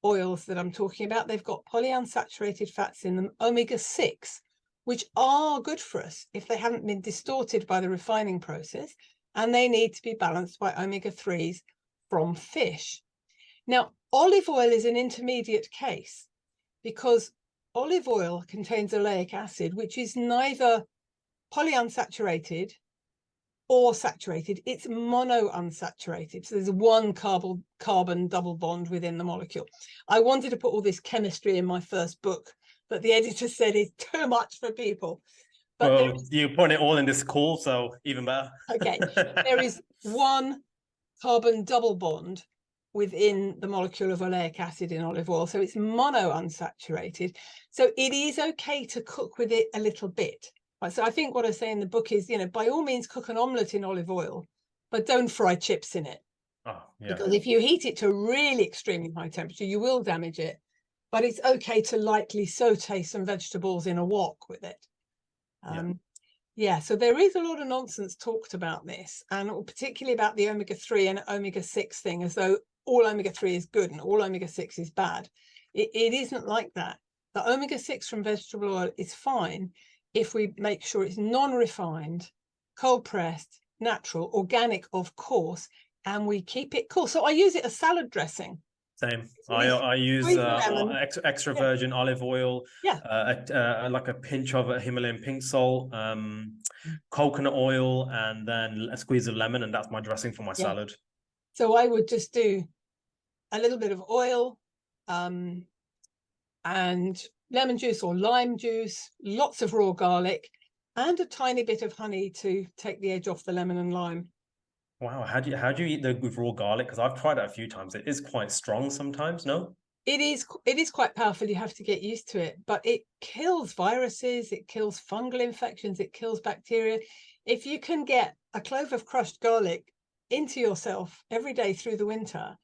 Speaker 3: oils that I'm talking about. They've got polyunsaturated fats in them, omega-6, which are good for us if they haven't been distorted by the refining process, and they need to be balanced by omega-3s from fish. Now, olive oil is an intermediate case because olive oil contains oleic acid, which is neither polyunsaturated or saturated. It's monounsaturated. So there's one carbon double bond within the molecule. I wanted to put all this chemistry in my first book, but the editor said it's too much for people. But
Speaker 2: well, you put it all in this call, so even better.
Speaker 3: Okay, there is one carbon double bond within the molecule of oleic acid in olive oil, so it's monounsaturated. So it is okay to cook with it a little bit. Right, so I think what I say in the book is, you know, by all means cook an omelette in olive oil, but don't fry chips in it.
Speaker 2: Oh, yeah.
Speaker 3: Because if you heat it to a really extremely high temperature, you will damage it. But it's okay to lightly saute some vegetables in a wok with it. Yeah, so there is a lot of nonsense talked about this, and particularly about the omega-3 and omega-6 thing, as though all omega-3 is good and all omega-6 is bad. It isn't like that. The omega-6 from vegetable oil is fine if we make sure it's non-refined, cold-pressed, natural, organic, of course, and we keep it cool. So I use it as salad dressing.
Speaker 2: Same. I use extra virgin olive oil, like a pinch of Himalayan pink salt, coconut oil, and then a squeeze of lemon, and that's my dressing for my salad.
Speaker 3: So I would just do a little bit of oil and lemon juice or lime juice, lots of raw garlic, and a tiny bit of honey to take the edge off the lemon and lime.
Speaker 2: Wow, how do you eat the with raw garlic? Because I've tried it a few times. It is quite strong sometimes, no?
Speaker 3: It is quite powerful. You have to get used to it, but it kills viruses, it kills fungal infections, it kills bacteria. If you can get a clove of crushed garlic into yourself every day through the winter,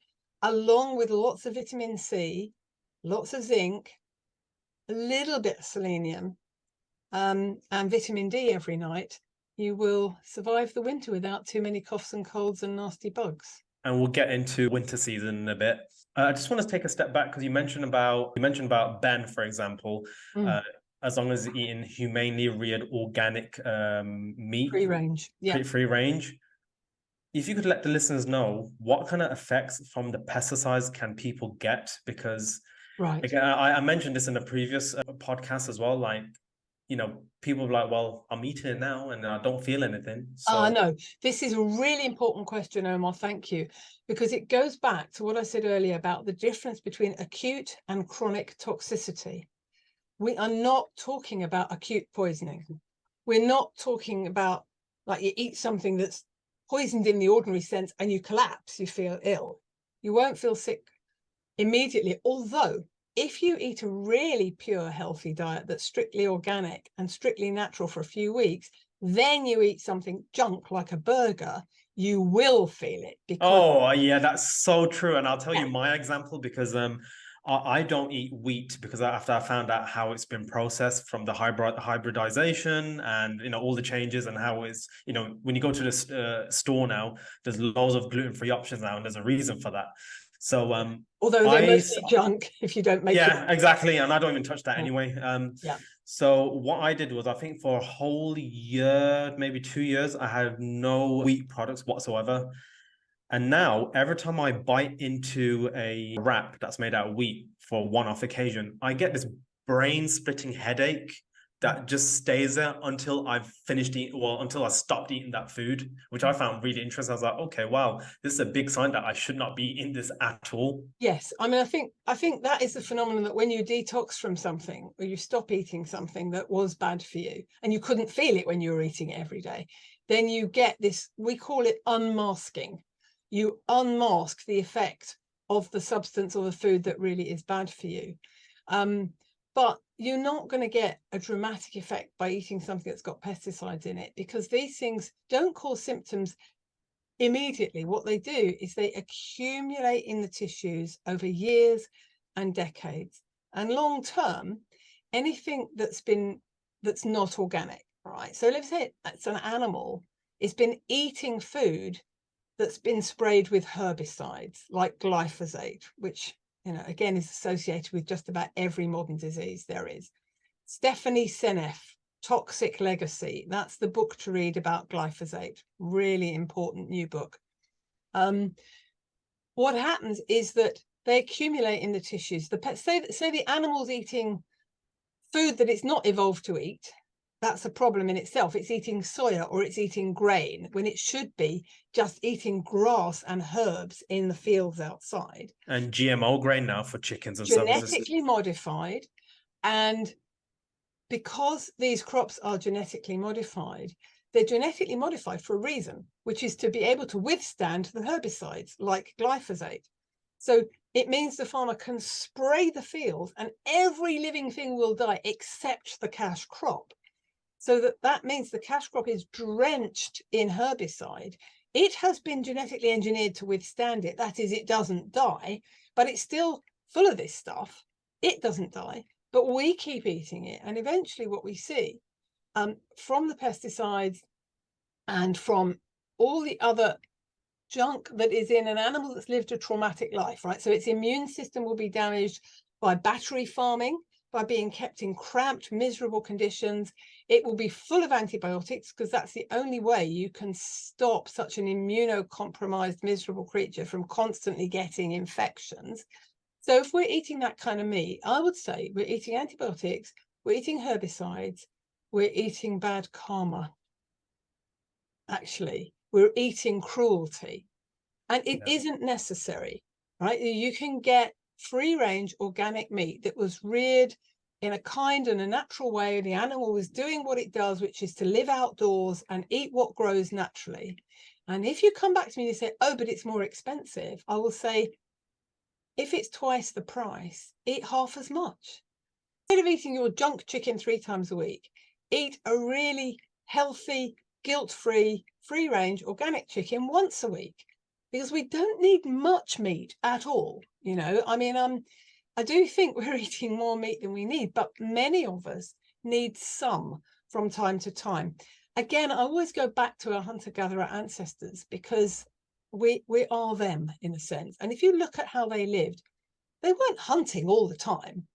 Speaker 3: along with lots of vitamin C, lots of zinc, a little bit of selenium, and vitamin D every night, you will survive the winter without too many coughs and colds and nasty bugs.
Speaker 2: And we'll get into winter season in a bit. I just want to take a step back because you mentioned about Ben, for example. As long as eating humanely reared organic meat,
Speaker 3: free range, yeah,
Speaker 2: free range. If you could let the listeners know what kind of effects from the pesticides can people get, because
Speaker 3: right,
Speaker 2: again, I mentioned this in a previous podcast as well. Like, you know, people are like, well, I'm eating it now and I don't feel anything. So
Speaker 3: no, this is a really important question, Omar. Thank you, because it goes back to what I said earlier about the difference between acute and chronic toxicity. We are not talking about acute poisoning. We're not talking about like you eat something that's poisoned in the ordinary sense and you collapse, you feel ill. You won't feel sick immediately, although if you eat a really pure, healthy diet that's strictly organic and strictly natural for a few weeks, then you eat something junk like a burger, you will feel it.
Speaker 2: because yeah, that's so true. And I'll tell you my example, because I don't eat wheat because after I found out how it's been processed from the hybridization and, you know, all the changes and how it's, you know, when you go to the store now, there's loads of gluten-free options now, and there's a reason for that. So
Speaker 3: although they're mostly junk if you don't make it.
Speaker 2: Yeah, exactly. And I don't even touch that anyway.
Speaker 3: Yeah.
Speaker 2: So what I did was, I think for a whole year, maybe 2 years, I had no wheat products whatsoever. And now every time I bite into a wrap that's made out of wheat for a one-off occasion, I get this brain-splitting headache that just stays there until I've finished eating, well, until I stopped eating that food, which I found really interesting. I was like, okay, wow, this is a big sign that I should not be eating this at all.
Speaker 3: Yes, I mean, I think that is the phenomenon that when you detox from something or you stop eating something that was bad for you and you couldn't feel it when you were eating it every day, then you get this, we call it unmasking. You unmask the effect of the substance or the food that really is bad for you. But you're not going to get a dramatic effect by eating something that's got pesticides in it, because these things don't cause symptoms immediately. What they do is they accumulate in the tissues over years and decades. And long term, anything that's not organic, right? So let's say it's an animal, it's been eating food that's been sprayed with herbicides like glyphosate, which, you know, again, is associated with just about every modern disease there is. Stephanie Seneff, Toxic Legacy, that's the book to read about glyphosate. Really important new book. What happens is that they accumulate in the tissues. Say the animal's eating food that it's not evolved to eat. That's a problem in itself. It's eating soya or it's eating grain when it should be just eating grass and herbs in the fields outside.
Speaker 2: And GMO grain now for chickens and stuff.
Speaker 3: Genetically modified. And because these crops are genetically modified, they're genetically modified for a reason, which is to be able to withstand the herbicides like glyphosate. So it means the farmer can spray the field and every living thing will die except the cash crop. So that means the cash crop is drenched in herbicide. It has been genetically engineered to withstand it. That is, it doesn't die, but it's still full of this stuff. It doesn't die, but we keep eating it. And eventually what we see from the pesticides and from all the other junk that is in an animal that's lived a traumatic life, right? So its immune system will be damaged by battery farming, by being kept in cramped, miserable conditions. It will be full of antibiotics because that's the only way you can stop such an immunocompromised, miserable creature from constantly getting infections. So if we're eating that kind of meat, I would say we're eating antibiotics, we're eating herbicides, we're eating bad karma. Actually, we're eating cruelty. And it isn't necessary, right? You can get free-range organic meat that was reared in a kind and a natural way. The animal was doing what it does, which is to live outdoors and eat what grows naturally. And if you come back to me and you say, oh, but it's more expensive, I will say, if it's twice the price, eat half as much. Instead of eating your junk chicken 3 times a week, eat a really healthy, guilt-free, free-range organic chicken once a week, because we don't need much meat at all. You know, I mean, I do think we're eating more meat than we need, but many of us need some from time to time. Again, I always go back to our hunter-gatherer ancestors, because we are them in a sense. And if you look at how they lived, they weren't hunting all the time.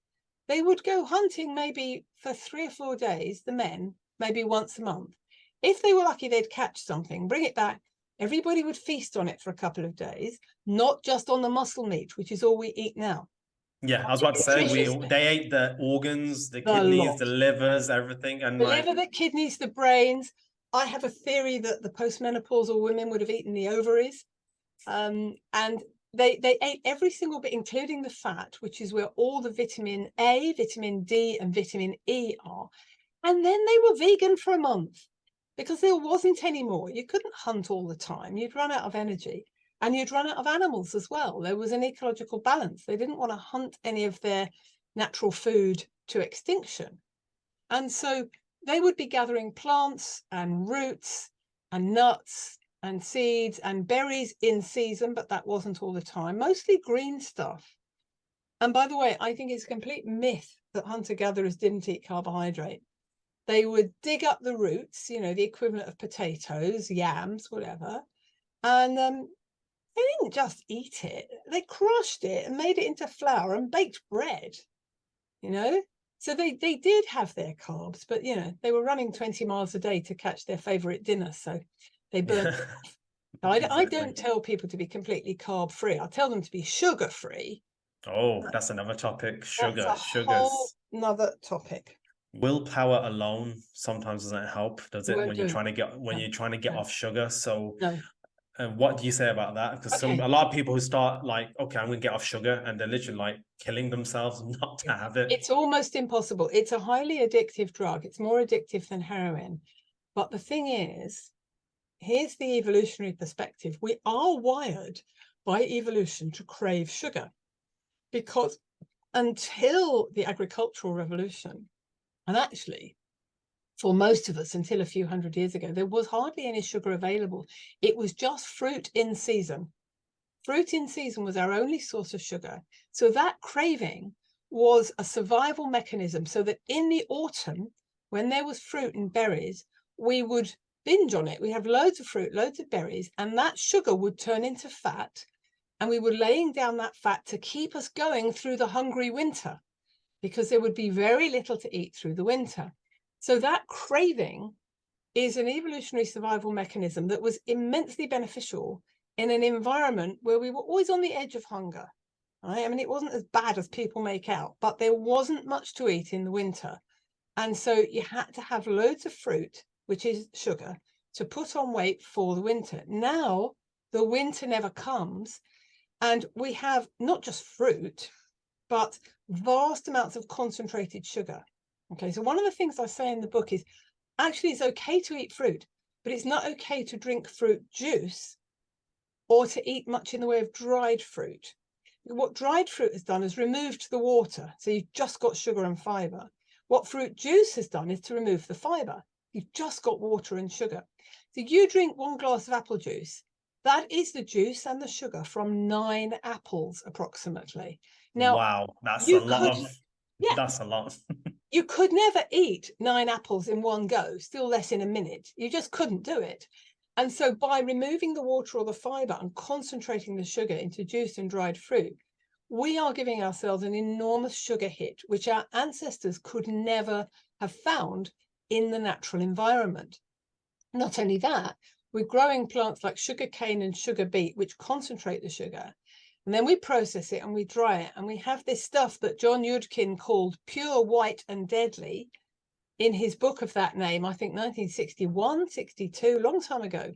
Speaker 3: They would go hunting maybe for 3 or 4 days, the men, maybe once a month. If they were lucky, they'd catch something, bring it back. Everybody would feast on it for a couple of days, not just on the muscle meat, which is all we eat now.
Speaker 2: Yeah, I was about to say, they ate the organs, the kidneys, the livers, everything. And
Speaker 3: the liver, the kidneys, the brains. I have a theory that the postmenopausal women would have eaten the ovaries. And they ate every single bit, including the fat, which is where all the vitamin A, vitamin D, and vitamin E are. And then they were vegan for a month, because there wasn't any more. You couldn't hunt all the time. You'd run out of energy, and you'd run out of animals as well. There was an ecological balance. They didn't want to hunt any of their natural food to extinction. And so they would be gathering plants and roots and nuts and seeds and berries in season, but that wasn't all the time, mostly green stuff. And by the way, I think it's a complete myth that hunter-gatherers didn't eat carbohydrate. They would dig up the roots, you know, the equivalent of potatoes, yams, whatever, and they didn't just eat it. They crushed it and made it into flour and baked bread, you know. So they did have their carbs, but, you know, they were running 20 miles a day to catch their favorite dinner, so they burnt it off. I don't tell people to be completely carb-free. I tell them to be sugar-free.
Speaker 2: Oh, that's another topic. Sugar,
Speaker 3: that's a whole another topic.
Speaker 2: Willpower alone sometimes doesn't help, does it? When you're trying to get off sugar. So what do you say about that? Because a lot of people who start like, okay, I'm gonna get off sugar, and they're literally like killing themselves not to have it.
Speaker 3: It's almost impossible. It's a highly addictive drug. It's more addictive than heroin. But the thing is, here's the evolutionary perspective. We are wired by evolution to crave sugar, because until the agricultural revolution, and actually for most of us until a few hundred years ago, there was hardly any sugar available. It was just fruit in season. Fruit in season was our only source of sugar. So that craving was a survival mechanism, so that in the autumn, when there was fruit and berries, we would binge on it. We have loads of fruit, loads of berries, and that sugar would turn into fat, and we were laying down that fat to keep us going through the hungry winter, because there would be very little to eat through the winter. So that craving is an evolutionary survival mechanism that was immensely beneficial in an environment where we were always on the edge of hunger. Right? I mean, it wasn't as bad as people make out, but there wasn't much to eat in the winter. And so you had to have loads of fruit, which is sugar, to put on weight for the winter. Now, the winter never comes, and we have not just fruit, but vast amounts of concentrated sugar. Okay, so one of the things I say in the book is, actually it's okay to eat fruit, but it's not okay to drink fruit juice or to eat much in the way of dried fruit. What dried fruit has done is removed the water, so you've just got sugar and fiber. What fruit juice has done is to remove the fiber. You've just got water and sugar. So you drink 1 glass of apple juice, that is the juice and the sugar from 9 apples approximately. Now,
Speaker 2: wow, that's a lot. That's a lot.
Speaker 3: You could never eat 9 apples in one go, still less in a minute. You just couldn't do it. And so by removing the water or the fiber and concentrating the sugar into juice and dried fruit, we are giving ourselves an enormous sugar hit, which our ancestors could never have found in the natural environment. Not only that, we're growing plants like sugar cane and sugar beet, which concentrate the sugar. And then we process it and we dry it. And we have this stuff that John Yudkin called pure white and deadly in his book of that name, I think 1961, 62, long time ago.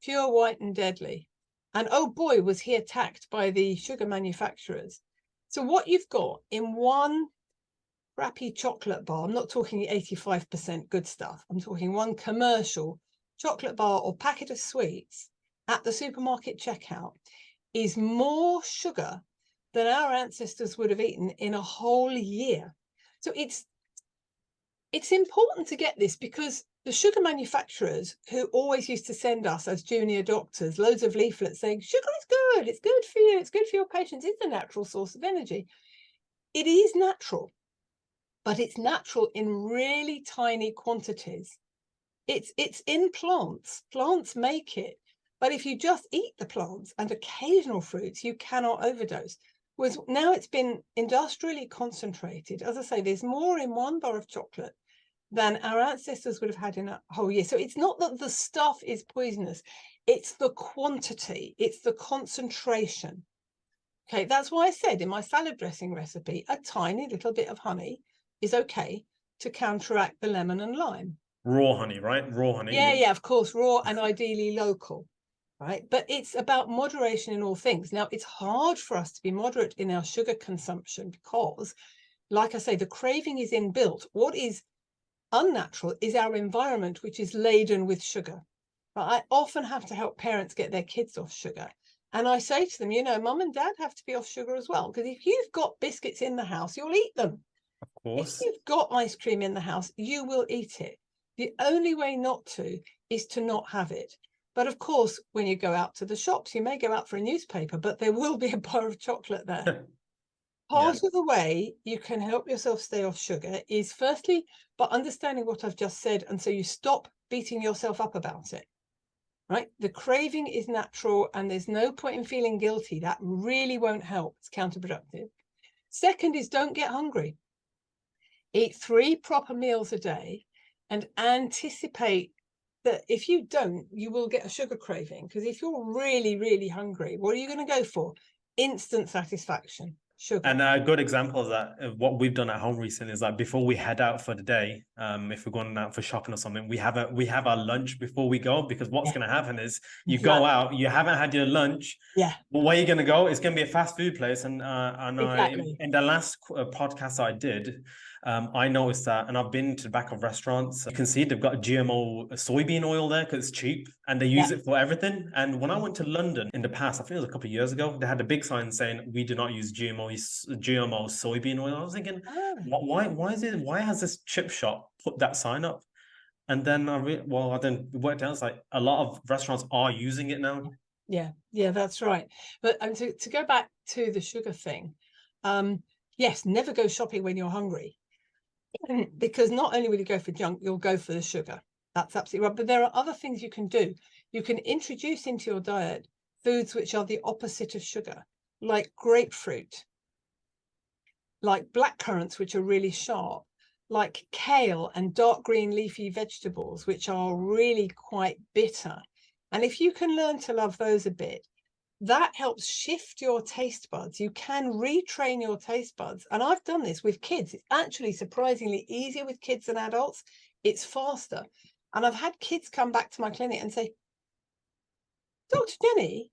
Speaker 3: Pure white and deadly. And oh boy, was he attacked by the sugar manufacturers. So what you've got in 1 crappy chocolate bar, I'm not talking the 85% good stuff, I'm talking one commercial chocolate bar or packet of sweets at the supermarket checkout, is more sugar than our ancestors would have eaten in a whole year. So it's important to get this, because the sugar manufacturers, who always used to send us as junior doctors loads of leaflets saying sugar is good, it's good for you, it's good for your patients, it's a natural source of energy. It is natural, but it's natural in really tiny quantities. It's in plants. Plants make it. But if you just eat the plants and occasional fruits, you cannot overdose. Whereas now it's been industrially concentrated. As I say, there's more in one bar of chocolate than our ancestors would have had in a whole year. So it's not that the stuff is poisonous, it's the quantity, it's the concentration. Okay, that's why I said in my salad dressing recipe, a tiny little bit of honey is okay to counteract the lemon and lime.
Speaker 2: Raw honey, right? Raw honey.
Speaker 3: Yeah, of course, raw and ideally local, right? But it's about moderation in all things. Now, it's hard for us to be moderate in our sugar consumption because, like I say, the craving is inbuilt. What is unnatural is our environment, which is laden with sugar. But I often have to help parents get their kids off sugar. And I say to them, you know, mum and dad have to be off sugar as well, because if you've got biscuits in the house, you'll eat them.
Speaker 2: Of course.
Speaker 3: If you've got ice cream in the house, you will eat it. The only way not to is to not have it. But of course, when you go out to the shops, you may go out for a newspaper, but there will be a bar of chocolate there. Part of the way you can help yourself stay off sugar is firstly by understanding what I've just said, and so you stop beating yourself up about it. Right? The craving is natural and there's no point in feeling guilty. That really won't help. It's counterproductive. Second is don't get hungry. Eat 3 proper meals a day and anticipate that if you don't, you will get a sugar craving. Because if you're really, really hungry, what are you going to go for? Instant satisfaction. Sugar.
Speaker 2: And a good example of that, of what we've done at home recently, is like before we head out for the day, if we're going out for shopping or something, we have our lunch before we go, because what's going to happen is you go out, you haven't had your lunch.
Speaker 3: Yeah.
Speaker 2: But where are you going to go? It's going to be a fast food place. And
Speaker 3: Exactly.
Speaker 2: in the last podcast I did, I noticed that, and I've been to the back of restaurants. You can see they've got GMO soybean oil there because it's cheap, and they use it for everything. And when I went to London in the past, I think it was a couple of years ago, they had a big sign saying we do not use GMO soybean oil. I was thinking, why has this chip shop put that sign up? And then I then worked out, it's like a lot of restaurants are using it now.
Speaker 3: Yeah, that's right. But to go back to the sugar thing, yes, never go shopping when you're hungry, because not only will you go for junk, you'll go for the sugar. That's absolutely right. But there are other things you can do. You can introduce into your diet foods which are the opposite of sugar, like grapefruit, like blackcurrants, which are really sharp, like kale and dark green leafy vegetables, which are really quite bitter. And if you can learn to love those a bit, that helps shift your taste buds. You can retrain your taste buds. And I've done this with kids. It's actually surprisingly easier with kids than adults. It's faster. And I've had kids come back to my clinic and say, Dr. Jenny,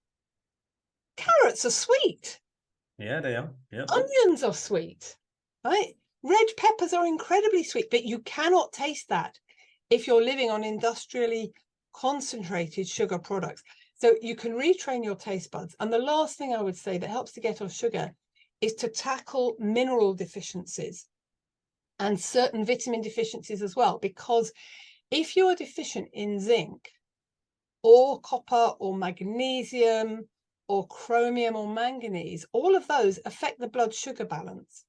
Speaker 3: carrots are sweet.
Speaker 2: Yeah, they are. Yeah.
Speaker 3: Onions are sweet, right? Red peppers are incredibly sweet, but you cannot taste that if you're living on industrially concentrated sugar products. So you can retrain your taste buds. And the last thing I would say that helps to get off sugar is to tackle mineral deficiencies and certain vitamin deficiencies as well. Because if you're deficient in zinc or copper or magnesium or chromium or manganese, all of those affect the blood sugar balance.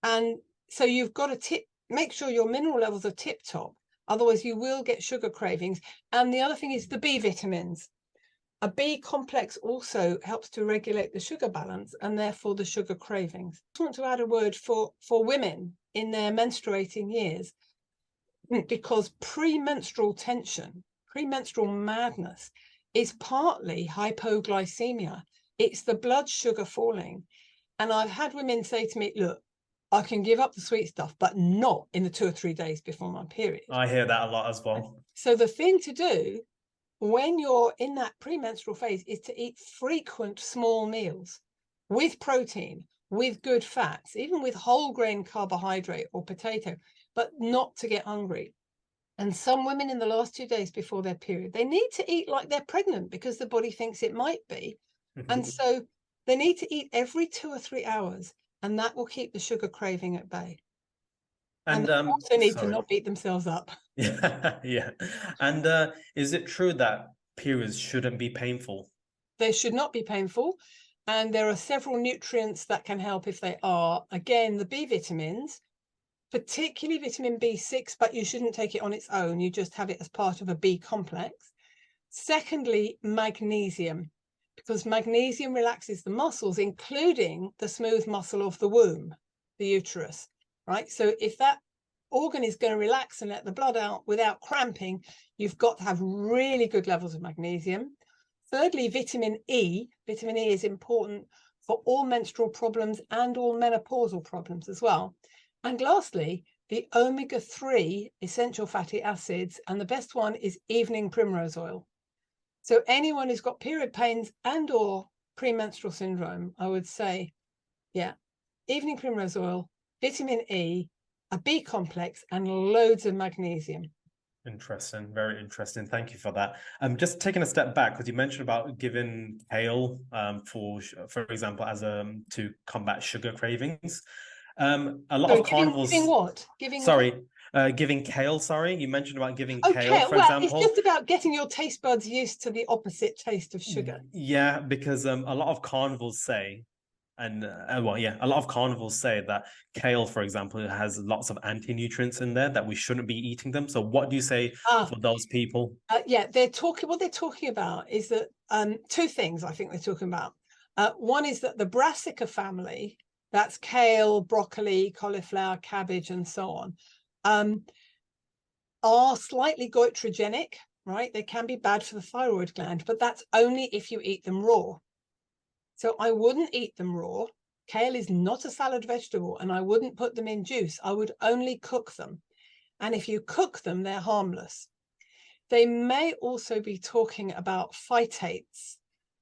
Speaker 3: And so you've got to make sure your mineral levels are tip top. Otherwise you will get sugar cravings. And the other thing is the B vitamins. A B complex also helps to regulate the sugar balance and therefore the sugar cravings. I want to add a word for women in their menstruating years, because premenstrual tension, premenstrual madness is partly hypoglycemia. It's the blood sugar falling. And I've had women say to me, look, I can give up the sweet stuff, but not in the 2 or 3 days before my period.
Speaker 2: I hear that a lot as well.
Speaker 3: So the thing to do when you're in that premenstrual phase is to eat frequent small meals with protein, with good fats, even with whole grain carbohydrate or potato, but not to get hungry. And some women in the last 2 days before their period, they need to eat like they're pregnant because the body thinks it might be. And so they need to eat every 2 or 3 hours, and that will keep the sugar craving at bay. And they also need to not beat themselves up.
Speaker 2: Yeah, yeah. And is it true that periods shouldn't be painful?
Speaker 3: They should not be painful. And there are several nutrients that can help if they are. Again, the B vitamins, particularly vitamin B6, but you shouldn't take it on its own. You just have it as part of a B complex. Secondly, magnesium, because magnesium relaxes the muscles, including the smooth muscle of the womb, the uterus, right? So if that organ is going to relax and let the blood out without cramping, you've got to have really good levels of magnesium. Thirdly, vitamin E. Vitamin E is important for all menstrual problems and all menopausal problems as well. And lastly, the omega-3 essential fatty acids, and the best one is evening primrose oil. So anyone who's got period pains and or premenstrual syndrome, I would say, yeah, evening primrose oil, vitamin E, a B complex, and loads of magnesium.
Speaker 2: Interesting, very interesting. Thank you for that. Just taking a step back, because you mentioned about giving kale for example, as to combat sugar cravings. A lot of carnivores.
Speaker 3: Giving what?
Speaker 2: Giving kale. Sorry, you mentioned about giving
Speaker 3: kale,
Speaker 2: kale, for
Speaker 3: well,
Speaker 2: example.
Speaker 3: It's just about getting your taste buds used to the opposite taste of sugar.
Speaker 2: Yeah, because a lot of carnivores say, and a lot of carnivores say that kale, for example, has lots of anti-nutrients in there, that we shouldn't be eating them. So what do you say for those people?
Speaker 3: Yeah, what they're talking about is that two things I think they're talking about. One is that the brassica family, that's kale, broccoli, cauliflower, cabbage, and so on, are slightly goitrogenic, right? They can be bad for the thyroid gland, but that's only if you eat them raw. So I wouldn't eat them raw. Kale is not a salad vegetable, and I wouldn't put them in juice. I would only cook them. And if you cook them, they're harmless. They may also be talking about phytates.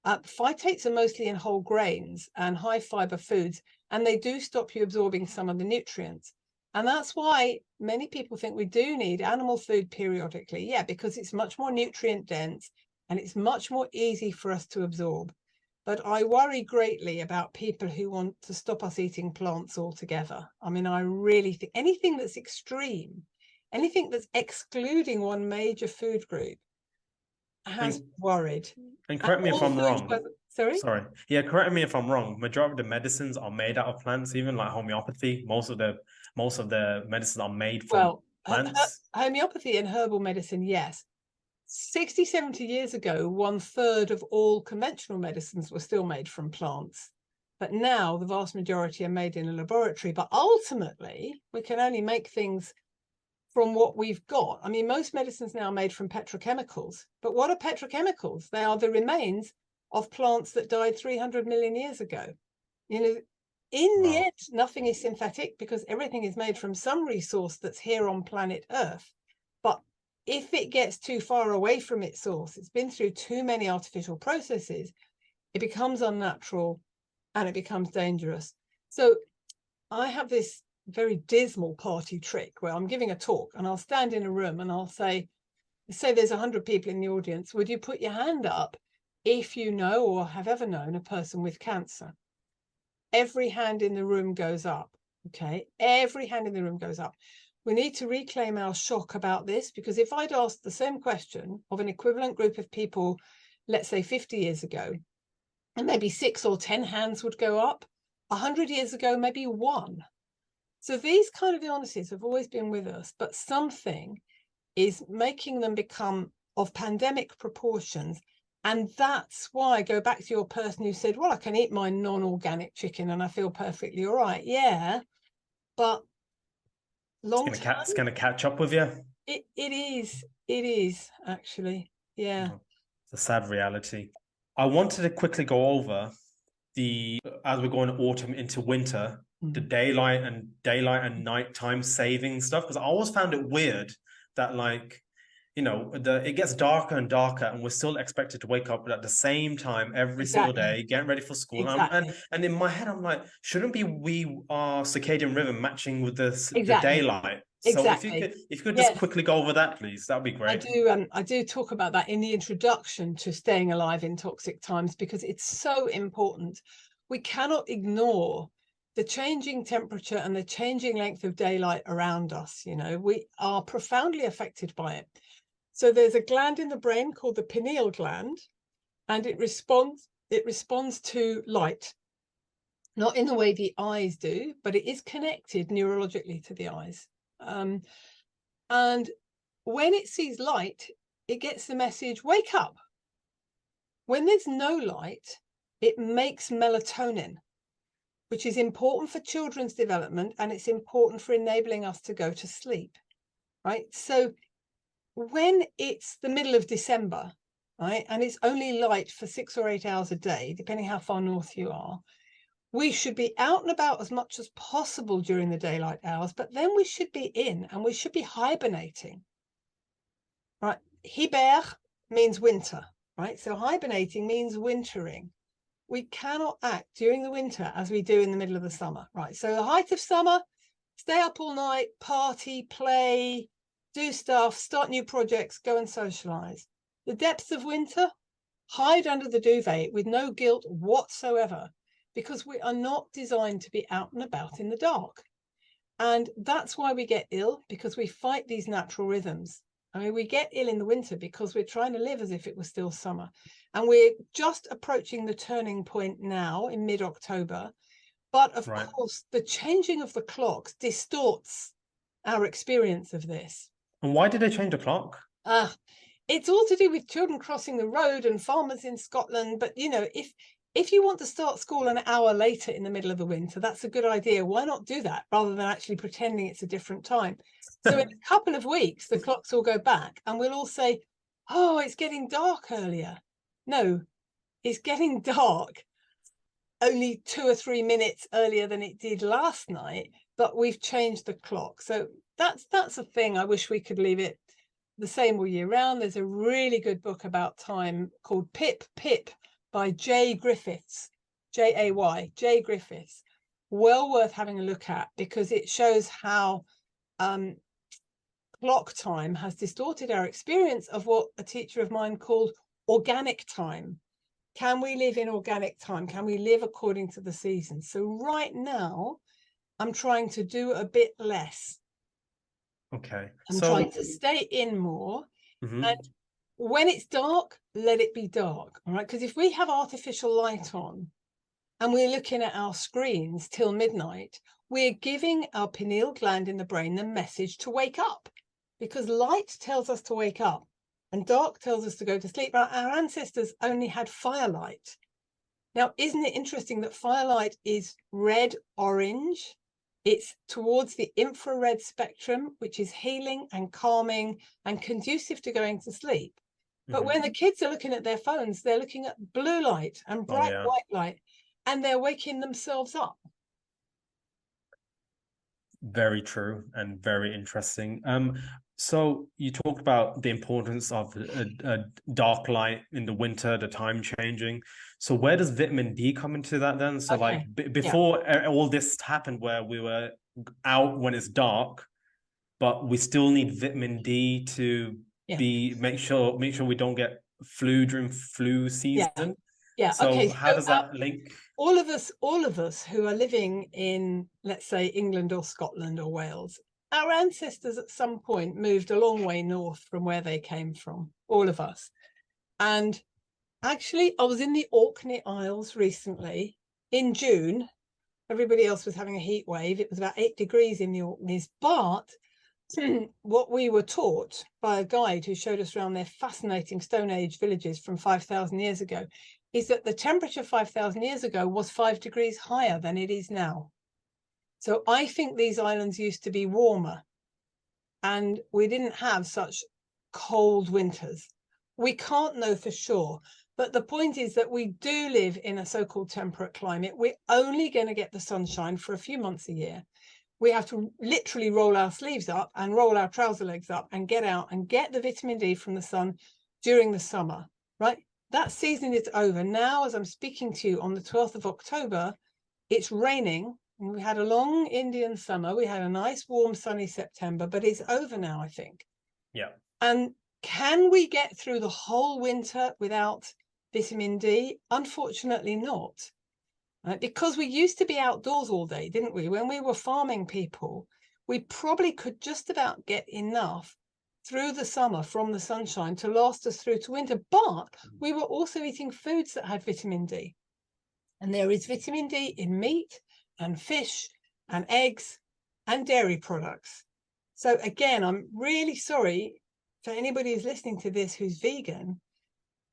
Speaker 3: Phytates are mostly in whole grains and high fiber foods, and they do stop you absorbing some of the nutrients. And that's why many people think we do need animal food periodically. Yeah, because it's much more nutrient dense and it's much more easy for us to absorb. But I worry greatly about people who want to stop us eating plants altogether. I mean, I really think anything that's extreme, anything that's excluding one major food group has worried.
Speaker 2: And correct me if I'm wrong.
Speaker 3: Sorry?
Speaker 2: Yeah, correct me if I'm wrong. Majority of the medicines are made out of plants, even like homeopathy. Most of the medicines are made from plants.
Speaker 3: Homeopathy and herbal medicine, yes. 60, 70 years ago, 1/3 of all conventional medicines were still made from plants. But now the vast majority are made in a laboratory. But ultimately, we can only make things from what we've got. I mean, most medicines now are made from petrochemicals. But what are petrochemicals? They are the remains of plants that died 300 million years ago. You know, in the end, nothing is synthetic because everything is made from some resource that's here on planet Earth. But if it gets too far away from its source, it's been through too many artificial processes, it becomes unnatural and it becomes dangerous. So I have this very dismal party trick where I'm giving a talk and I'll stand in a room and I'll say there's 100 people in the audience. Would you put your hand up if you know or have ever known a person with cancer? Every hand in the room goes up. Okay, every hand in the room goes up. We need to reclaim our shock about this, because if I'd asked the same question of an equivalent group of people, let's say 50 years ago, and maybe 6 or 10 hands would go up. 100 years ago, maybe 1. So these kind of illnesses have always been with us, but something is making them become of pandemic proportions. And that's why I go back to your person who said, well, I can eat my non-organic chicken and I feel perfectly all right. Yeah, but
Speaker 2: it's going to catch up with you.
Speaker 3: It is actually. Yeah.
Speaker 2: It's a sad reality. I wanted to quickly go over as we're going autumn into winter, the daylight and nighttime saving stuff, because I always found it weird that, like, you know, it gets darker and darker, and we're still expected to wake up at the same time every single day, getting ready for school. And in my head, I'm like, shouldn't we our circadian rhythm matching with the daylight? So if you could just quickly go over that, please, that'd be great.
Speaker 3: I do talk about that in the introduction to staying alive in toxic times, because it's so important. We cannot ignore the changing temperature and the changing length of daylight around us. You know, we are profoundly affected by it. So there's a gland in the brain called the pineal gland, and it responds to light, not in the way the eyes do, but it is connected neurologically to the eyes. And when it sees light, it gets the message, wake up. When there's no light, it makes melatonin, which is important for children's development, and it's important for enabling us to go to sleep, right? So when it's the middle of December, right, and it's only light for 6 or 8 hours a day, depending how far north you are, we should be out and about as much as possible during the daylight hours, but then we should be in and we should be hibernating, right? Hiber means winter, right? So hibernating means wintering. We cannot act during the winter as we do in the middle of the summer, right? So the height of summer, stay up all night, party, play, do stuff, start new projects, go and socialize. The depths of winter, hide under the duvet with no guilt whatsoever, because we are not designed to be out and about in the dark. And that's why we get ill, because we fight these natural rhythms. I mean, we get ill in the winter because we're trying to live as if it was still summer. And we're just approaching the turning point now in mid-October. But of course, the changing of the clocks distorts our experience of this.
Speaker 2: And why did they change the clock?
Speaker 3: It's all to do with children crossing the road and farmers in Scotland. But, you know, if you want to start school an hour later in the middle of the winter, that's a good idea. Why not do that rather than actually pretending it's a different time? So in a couple of weeks, the clocks will go back and we'll all say, oh, it's getting dark earlier. No, it's getting dark only 2 or 3 minutes earlier than it did last night, but we've changed the clock. So that's a thing. I wish we could leave it the same all year round. There's a really good book about time called Pip by Jay Griffiths, Jay, Jay Griffiths. Well worth having a look at, because it shows how clock time has distorted our experience of what a teacher of mine called organic time. Can we live in organic time? Can we live according to the seasons? So right now, I'm trying to do a bit less.
Speaker 2: Okay.
Speaker 3: I'm trying to stay in more. And when it's dark, let it be dark. All right. Because if we have artificial light on and we're looking at our screens till midnight, we're giving our pineal gland in the brain the message to wake up, because light tells us to wake up and dark tells us to go to sleep. Our ancestors only had firelight. Now, isn't it interesting that firelight is red, orange? It's towards the infrared spectrum, which is healing and calming and conducive to going to sleep. But when the kids are looking at their phones, they're looking at blue light and bright white light, and they're waking themselves up.
Speaker 2: Very true and very interesting. So you talked about the importance of a dark light in the winter, the time changing. So where does vitamin D come into that then? So like before all this happened, where we were out when it's dark, but we still need vitamin D to make sure we don't get flu during flu season. So okay, how does that link?
Speaker 3: All of us who are living in, let's say, England or Scotland or Wales, our ancestors at some point moved a long way north from where they came from, all of us. And actually, I was in the Orkney Isles recently in June. Everybody else was having a heat wave. It was about 8 degrees in the Orkneys. But what we were taught by a guide who showed us around their fascinating Stone Age villages from 5,000 years ago is that the temperature 5,000 years ago was 5 degrees higher than it is now. So I think these islands used to be warmer and we didn't have such cold winters. We can't know for sure, but the point is that we do live in a so-called temperate climate. We're only going to get the sunshine for a few months a year. we have to literally roll our sleeves up and roll our trouser legs up and get out and get the vitamin D from the sun during the summer, right? That season is over. Now, as I'm speaking to you on the 12th of October, it's raining. And we had a long Indian summer. We had a nice, warm, sunny September, but it's over now, I think.
Speaker 2: Yeah.
Speaker 3: And can we get through the whole winter without vitamin D? Unfortunately not. Because we used to be outdoors all day, didn't we? When we were farming people, we probably could just about get enough through the summer from the sunshine to last us through to winter. But we were also eating foods that had vitamin D. And there is vitamin D in meat and fish and eggs and dairy products. So again, I'm really sorry for anybody who's listening to this who's vegan.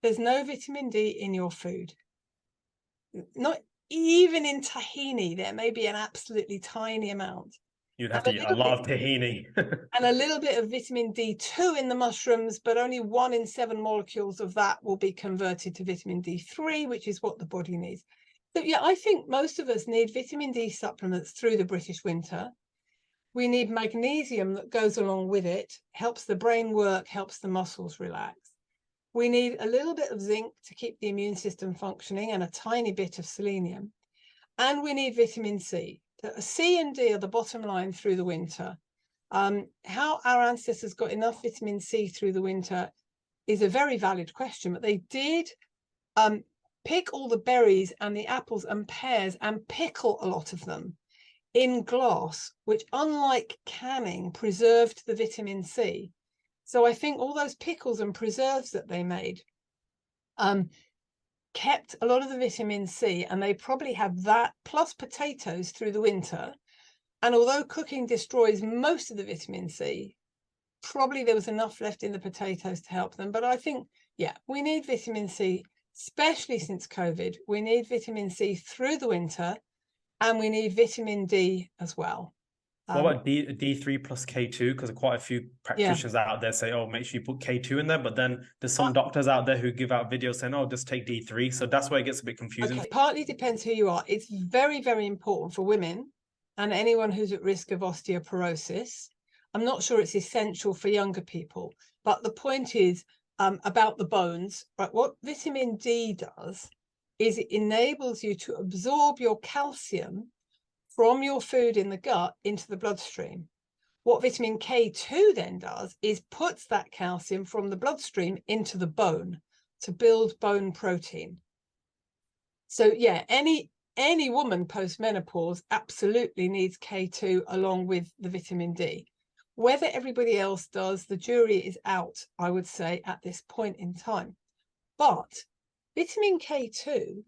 Speaker 3: There's no vitamin D in your food. Not even in tahini, there may be an absolutely tiny amount.
Speaker 2: You'd have to eat a lot of tahini.
Speaker 3: And a little bit of vitamin D2 in the mushrooms, but only 1 in 7 molecules of that will be converted to vitamin D3, which is what the body needs. So yeah, I think most of us need vitamin D supplements through the British winter. We need magnesium that goes along with it, helps the brain work, helps the muscles relax. We need a little bit of zinc to keep the immune system functioning and a tiny bit of selenium. And we need vitamin C. C and D are the bottom line through the winter. How our ancestors got enough vitamin C through the winter is a very valid question, but they did pick all the berries and the apples and pears and pickle a lot of them in glass, which, unlike canning, preserved the vitamin C. So I think all those pickles and preserves that they made kept a lot of the vitamin C, and they probably have that plus potatoes through the winter. And although cooking destroys most of the vitamin C, probably there was enough left in the potatoes to help them. But I think, yeah, we need vitamin C, especially since COVID. We need vitamin C through the winter, and we need vitamin D as well.
Speaker 2: What about D3 plus K2? Because quite a few practitioners out there say, oh, make sure you put K2 in there. But then there's some doctors out there who give out videos saying, oh, just take D3. So that's where it gets a bit confusing.
Speaker 3: Okay. Partly depends who you are. It's very, very important for women and anyone who's at risk of osteoporosis. I'm not sure it's essential for younger people. But the point is about the bones. Right? What vitamin D does is it enables you to absorb your calcium from your food in the gut into the bloodstream. What vitamin K2 then does is puts that calcium from the bloodstream into the bone to build bone protein. So yeah, any woman post-menopause absolutely needs K2 along with the vitamin D. Whether everybody else does, the jury is out, I would say, at this point in time. But vitamin K2,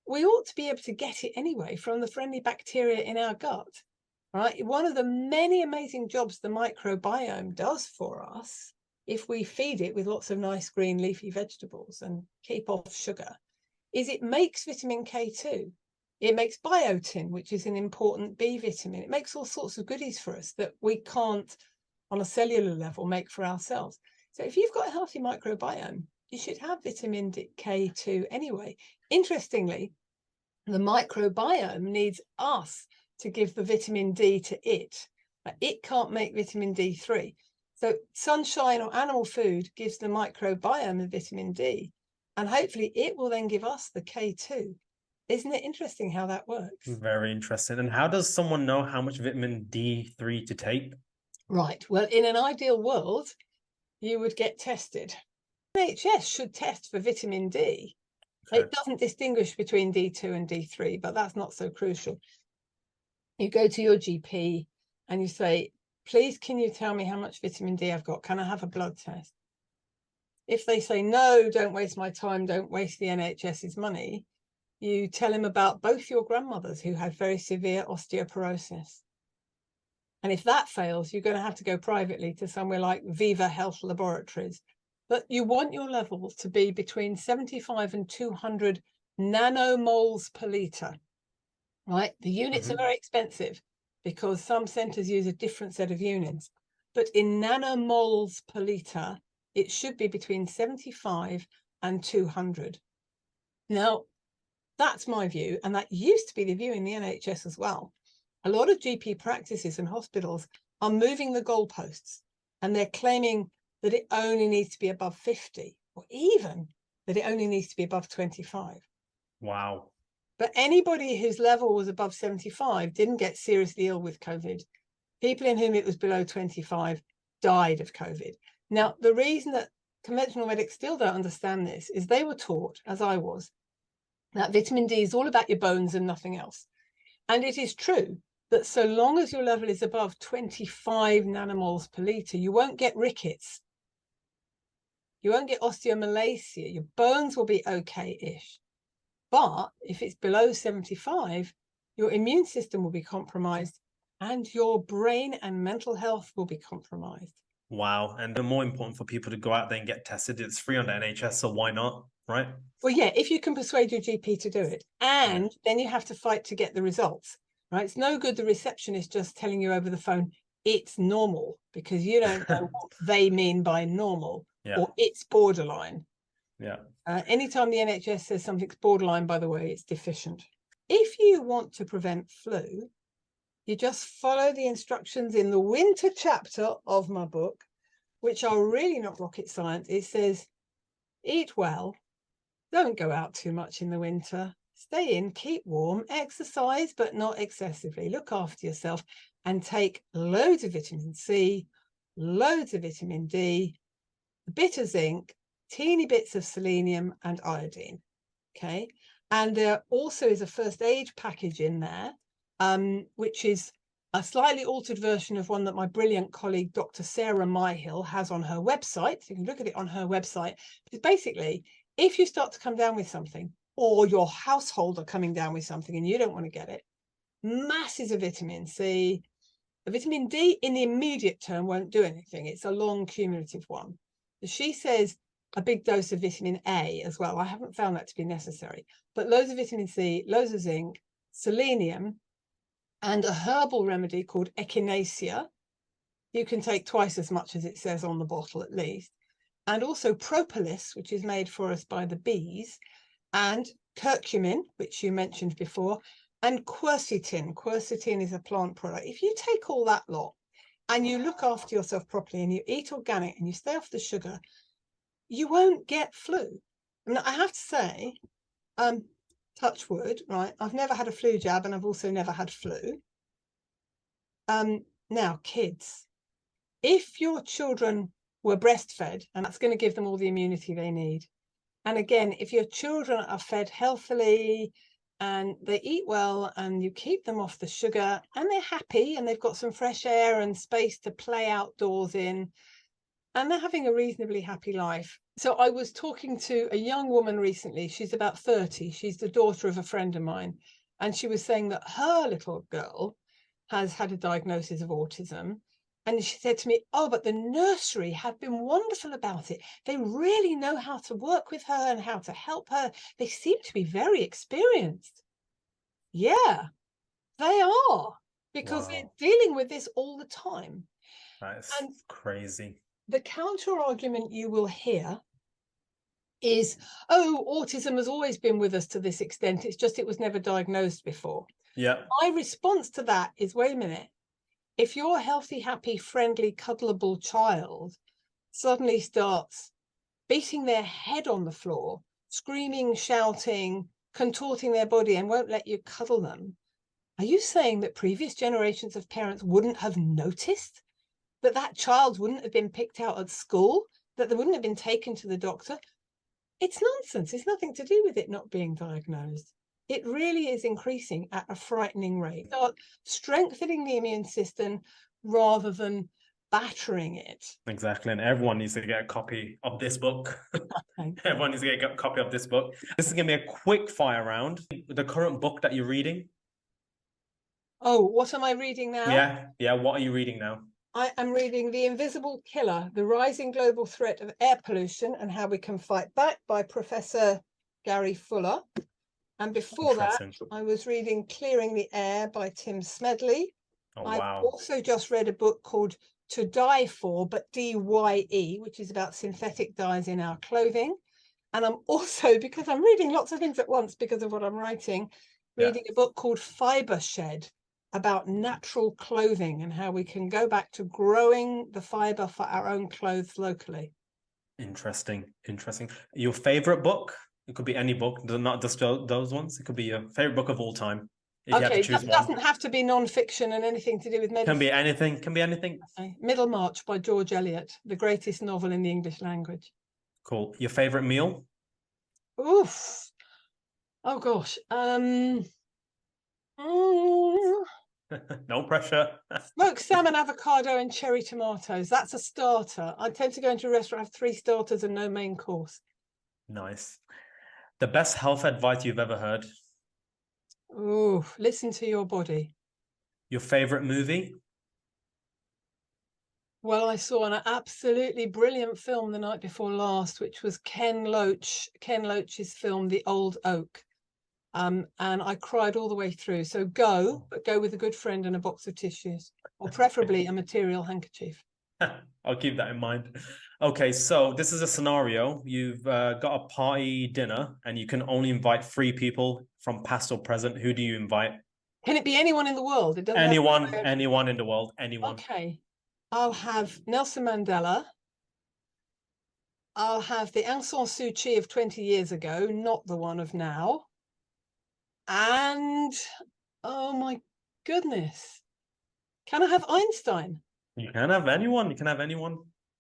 Speaker 3: we ought to be able to get it anyway from the friendly bacteria in our gut, right? One of the many amazing jobs the microbiome does for us, if we feed it with lots of nice green leafy vegetables and keep off sugar, is it makes vitamin K2. It makes biotin, which is an important B vitamin. It makes all sorts of goodies for us that we can't, on a cellular level, make for ourselves. So if you've got a healthy microbiome, you should have vitamin K2 anyway. Interestingly, the microbiome needs us to give the vitamin D to it. It can't make vitamin D3. So sunshine or animal food gives the microbiome the vitamin D, and hopefully it will then give us the K2. Isn't it interesting how that works?
Speaker 2: Very interesting. And how does someone know how much vitamin D3 to take?
Speaker 3: Right. Well, in an ideal world, you would get tested. NHS should test for vitamin D. Okay. It doesn't distinguish between D2 and D3, but that's not so crucial. You go to your GP and you say, please, can you tell me how much vitamin D I've got? Can I have a blood test? If they say, no, don't waste my time, don't waste the NHS's money, you tell him about both your grandmothers who had very severe osteoporosis. And if that fails, you're going to have to go privately to somewhere like Viva Health Laboratories. But you want your levels to be between 75 and 200 nanomoles per litre, right? The units are very expensive because some centres use a different set of units. But in nanomoles per litre, it should be between 75 and 200. Now, that's my view, and that used to be the view in the NHS as well. A lot of GP practices and hospitals are moving the goalposts, and they're claiming that it only needs to be above 50, or even that it only needs to be above 25.
Speaker 2: Wow.
Speaker 3: But anybody whose level was above 75 didn't get seriously ill with COVID. People in whom it was below 25 died of COVID. Now, the reason that conventional medics still don't understand this is they were taught, as I was, that vitamin D is all about your bones and nothing else. And it is true that so long as your level is above 25 nanomoles per litre, you won't get rickets. You won't get osteomalacia. Your bones will be okay-ish. But if it's below 75, your immune system will be compromised and your brain and mental health will be compromised.
Speaker 2: Wow. And the more important for people to go out there and get tested. It's free on the NHS, so why not? Right?
Speaker 3: Well, yeah, if you can persuade your GP to do it. And then you have to fight to get the results, right? It's no good the receptionist just telling you over the phone, it's normal, because you don't know what they mean by normal, or it's borderline.
Speaker 2: Yeah.
Speaker 3: Anytime the NHS says something's borderline, by the way, it's deficient. If you want to prevent flu, you just follow the instructions in the winter chapter of my book, which are really not rocket science. It says, eat well, don't go out too much in the winter, stay in, keep warm, exercise, but not excessively, look after yourself, and take loads of vitamin C, loads of vitamin D, a bit of zinc, teeny bits of selenium and iodine. Okay. And there also is a first aid package in there, which is a slightly altered version of one that my brilliant colleague, Dr. Sarah Myhill, has on her website. You can look at it on her website. Because basically, if you start to come down with something, or your household are coming down with something and you don't want to get it, masses of vitamin C. The vitamin D in the immediate term won't do anything. It's a long cumulative one. She says a big dose of vitamin A as well. I haven't found that to be necessary, but loads of vitamin C, loads of zinc, selenium, and a herbal remedy called echinacea. You can take twice as much as it says on the bottle at least. And also propolis, which is made for us by the bees, and curcumin, which you mentioned before, and quercetin. Quercetin is a plant product. If you take all that lot and you look after yourself properly and you eat organic and you stay off the sugar, you won't get flu. I mean, I have to say, touch wood, right? I've never had a flu jab and I've also never had flu. Now, kids, if your children were breastfed, and that's going to give them all the immunity they need. And again, if your children are fed healthily and they eat well and you keep them off the sugar and they're happy and they've got some fresh air and space to play outdoors in, and they're having a reasonably happy life. So I was talking to a young woman recently. She's about 30. She's the daughter of a friend of mine. And she was saying that her little girl has had a diagnosis of autism. And she said to me, oh, but the nursery have been wonderful about it. They really know how to work with her and how to help her. They seem to be very experienced. Yeah, they are, because they're dealing with this all the time.
Speaker 2: That's crazy.
Speaker 3: The counter argument you will hear is, oh, autism has always been with us to this extent. It's just it was never diagnosed before.
Speaker 2: Yeah.
Speaker 3: My response to that is, wait a minute. If your healthy, happy, friendly, cuddleable child suddenly starts beating their head on the floor, screaming, shouting, contorting their body and won't let you cuddle them, are you saying that previous generations of parents wouldn't have noticed? That that child wouldn't have been picked out at school? That they wouldn't have been taken to the doctor? It's nonsense. It's nothing to do with it not being diagnosed. It really is increasing at a frightening rate. Start strengthening the immune system rather than battering it.
Speaker 2: Exactly. And everyone needs to get a copy of this book. Everyone needs to get a copy of this book. This is going to be a quick fire round. The current book that you're reading.
Speaker 3: Oh, what am I reading now?
Speaker 2: Yeah. What are you reading now?
Speaker 3: I am reading The Invisible Killer, The Rising Global Threat of Air Pollution and How We Can Fight Back by Professor Gary Fuller. And before that, I was reading Clearing the Air by Tim Smedley.
Speaker 2: Oh, wow.
Speaker 3: I've also just read a book called To Dye For, but DYE, which is about synthetic dyes in our clothing. And I'm also, because I'm reading lots of things at once because of what I'm writing, reading a book called Fiber Shed, about natural clothing and how we can go back to growing the fiber for our own clothes locally.
Speaker 2: Interesting. Your favorite book? It could be any book, not just those ones. It could be your favorite book of all time. If you had to choose
Speaker 3: it
Speaker 2: one.
Speaker 3: doesn't have to be non-fiction and anything to do with medicine.
Speaker 2: Can be anything.
Speaker 3: Okay. Middlemarch by George Eliot, the greatest novel in the English language.
Speaker 2: Cool. Your favorite meal?
Speaker 3: Oof. Oh gosh.
Speaker 2: No pressure.
Speaker 3: Smoked salmon, avocado, and cherry tomatoes. That's a starter. I tend to go into a restaurant, have 3 starters and no main course.
Speaker 2: Nice. The best health advice you've ever heard?
Speaker 3: Oh, listen to your body.
Speaker 2: Your favorite movie?
Speaker 3: Well, I saw an absolutely brilliant film the night before last, which was Ken Loach's film, The Old Oak. And I cried all the way through. So go with a good friend and a box of tissues, or preferably a material handkerchief.
Speaker 2: I'll keep that in mind. Okay, so this is a scenario. You've got a party dinner and you can only invite 3 people from past or present. Who do you invite?
Speaker 3: Can it be anyone in the world? It doesn't
Speaker 2: anyone in the world, anyone.
Speaker 3: Okay. I'll have Nelson Mandela. I'll have the Aung San Suu Kyi of 20 years ago, not the one of now. And, oh my goodness, can I have Einstein?
Speaker 2: You can have anyone.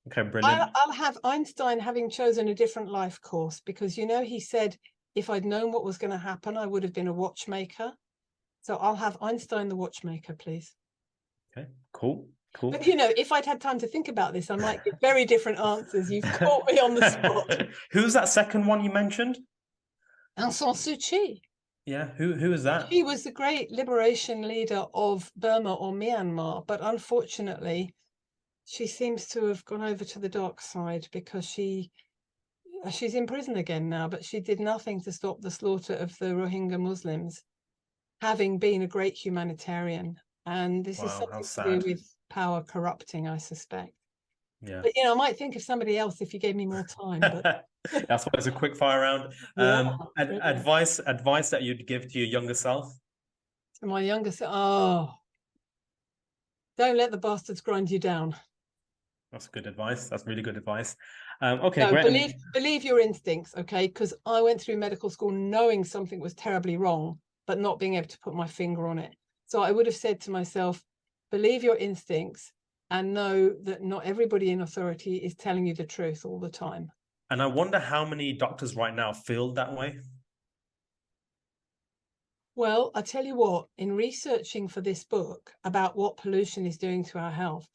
Speaker 2: Okay, brilliant.
Speaker 3: I'll have Einstein having chosen a different life course because, you know, he said, if I'd known what was going to happen, I would have been a watchmaker. So I'll have Einstein the watchmaker, please.
Speaker 2: Okay, cool.
Speaker 3: But, you know, if I'd had time to think about this, I might get very different answers. You've caught me on the spot.
Speaker 2: Who's that second one you mentioned?
Speaker 3: Aung San Suu Kyi.
Speaker 2: Yeah, who is that?
Speaker 3: She was the great liberation leader of Burma or Myanmar, but unfortunately, she seems to have gone over to the dark side because she's in prison again now, but she did nothing to stop the slaughter of the Rohingya Muslims, having been a great humanitarian. And this is something to do with power corrupting, I suspect.
Speaker 2: Yeah.
Speaker 3: But, you know, I might think of somebody else if you gave me more time. But
Speaker 2: that's why it's a quick fire round. Advice that you'd give to your younger self?
Speaker 3: To my younger self, don't let the bastards grind you down.
Speaker 2: That's good advice. That's really good advice. Okay,
Speaker 3: no,
Speaker 2: great.
Speaker 3: Believe your instincts, okay? Because I went through medical school knowing something was terribly wrong, but not being able to put my finger on it. So I would have said to myself, believe your instincts and know that not everybody in authority is telling you the truth all the time.
Speaker 2: And I wonder how many doctors right now feel that way.
Speaker 3: Well, I tell you what, in researching for this book about what pollution is doing to our health,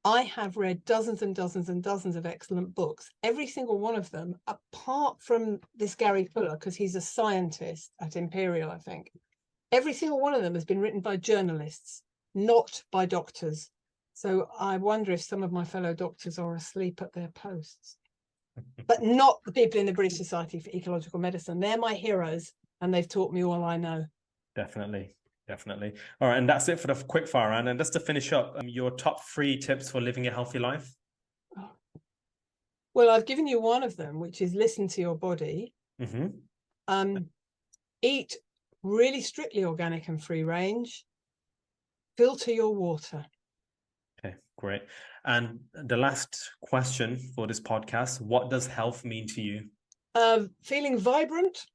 Speaker 3: I have read dozens and dozens and dozens of excellent books. Every single one of them, apart from this Gary Fuller, because he's a scientist at Imperial, I think. Every single one of them has been written by journalists, not by doctors. So I wonder if some of my fellow doctors are asleep at their posts. But not the people in the British Society for Ecological Medicine. They're my heroes, and they've taught me all I know.
Speaker 2: Definitely. All right, and that's it for the quick fire round. And just to finish up, your top 3 tips for living a healthy life?
Speaker 3: Well, I've given you one of them, which is listen to your body. Eat really strictly organic and free range. Filter your water.
Speaker 2: Okay, great. And the last question for this podcast, what does health mean to you?
Speaker 3: Feeling vibrant,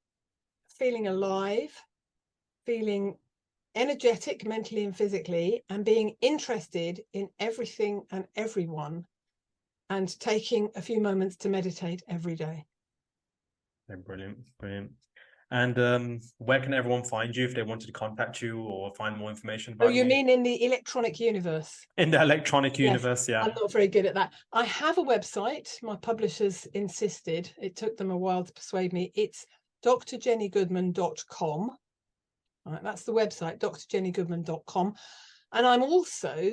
Speaker 3: feeling alive, feeling energetic mentally and physically, and being interested in everything and everyone, and taking a few moments to meditate every day.
Speaker 2: Okay, brilliant. And where can everyone find you if they wanted to contact you or find more information about you?
Speaker 3: You mean in the electronic universe?
Speaker 2: In the electronic universe, yeah.
Speaker 3: I'm not very good at that. I have a website. My publishers insisted. It took them a while to persuade me. It's drjennygoodman.com. All right, that's the website, drjennygoodman.com. And I'm also,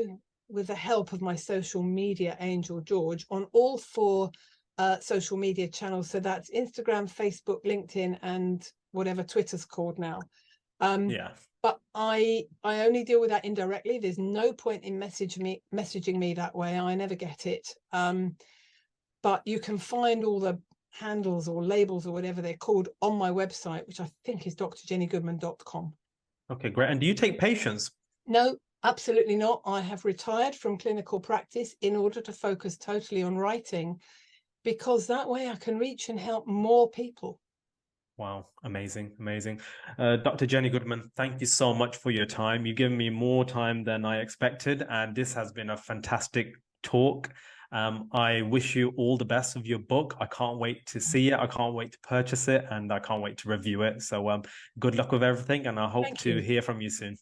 Speaker 3: with the help of my social media angel, George, on all 4 social media channels. So that's Instagram, Facebook, LinkedIn, and whatever Twitter's called now. But I only deal with that indirectly. There's no point in messaging me that way. I never get it. But you can find all the handles or labels or whatever they're called on my website, which I think is drjennygoodman.com.
Speaker 2: Okay, great. And do you take patients?
Speaker 3: No, Absolutely not. I have retired from clinical practice in order to focus totally on writing, because that way I can reach and help more people.
Speaker 2: Wow, amazing, amazing. Dr. Jenny Goodman, thank you so much for your time. You've given me more time than I expected, and this has been a fantastic talk. I wish you all the best with your book. I can't wait to see it. I can't wait to purchase it, and I can't wait to review it. So good luck with everything, and I hope to hear from you soon.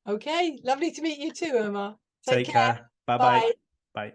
Speaker 3: Okay, lovely to meet you too, Omar.
Speaker 2: Take care. Bye-bye.
Speaker 3: Bye.
Speaker 2: Bye.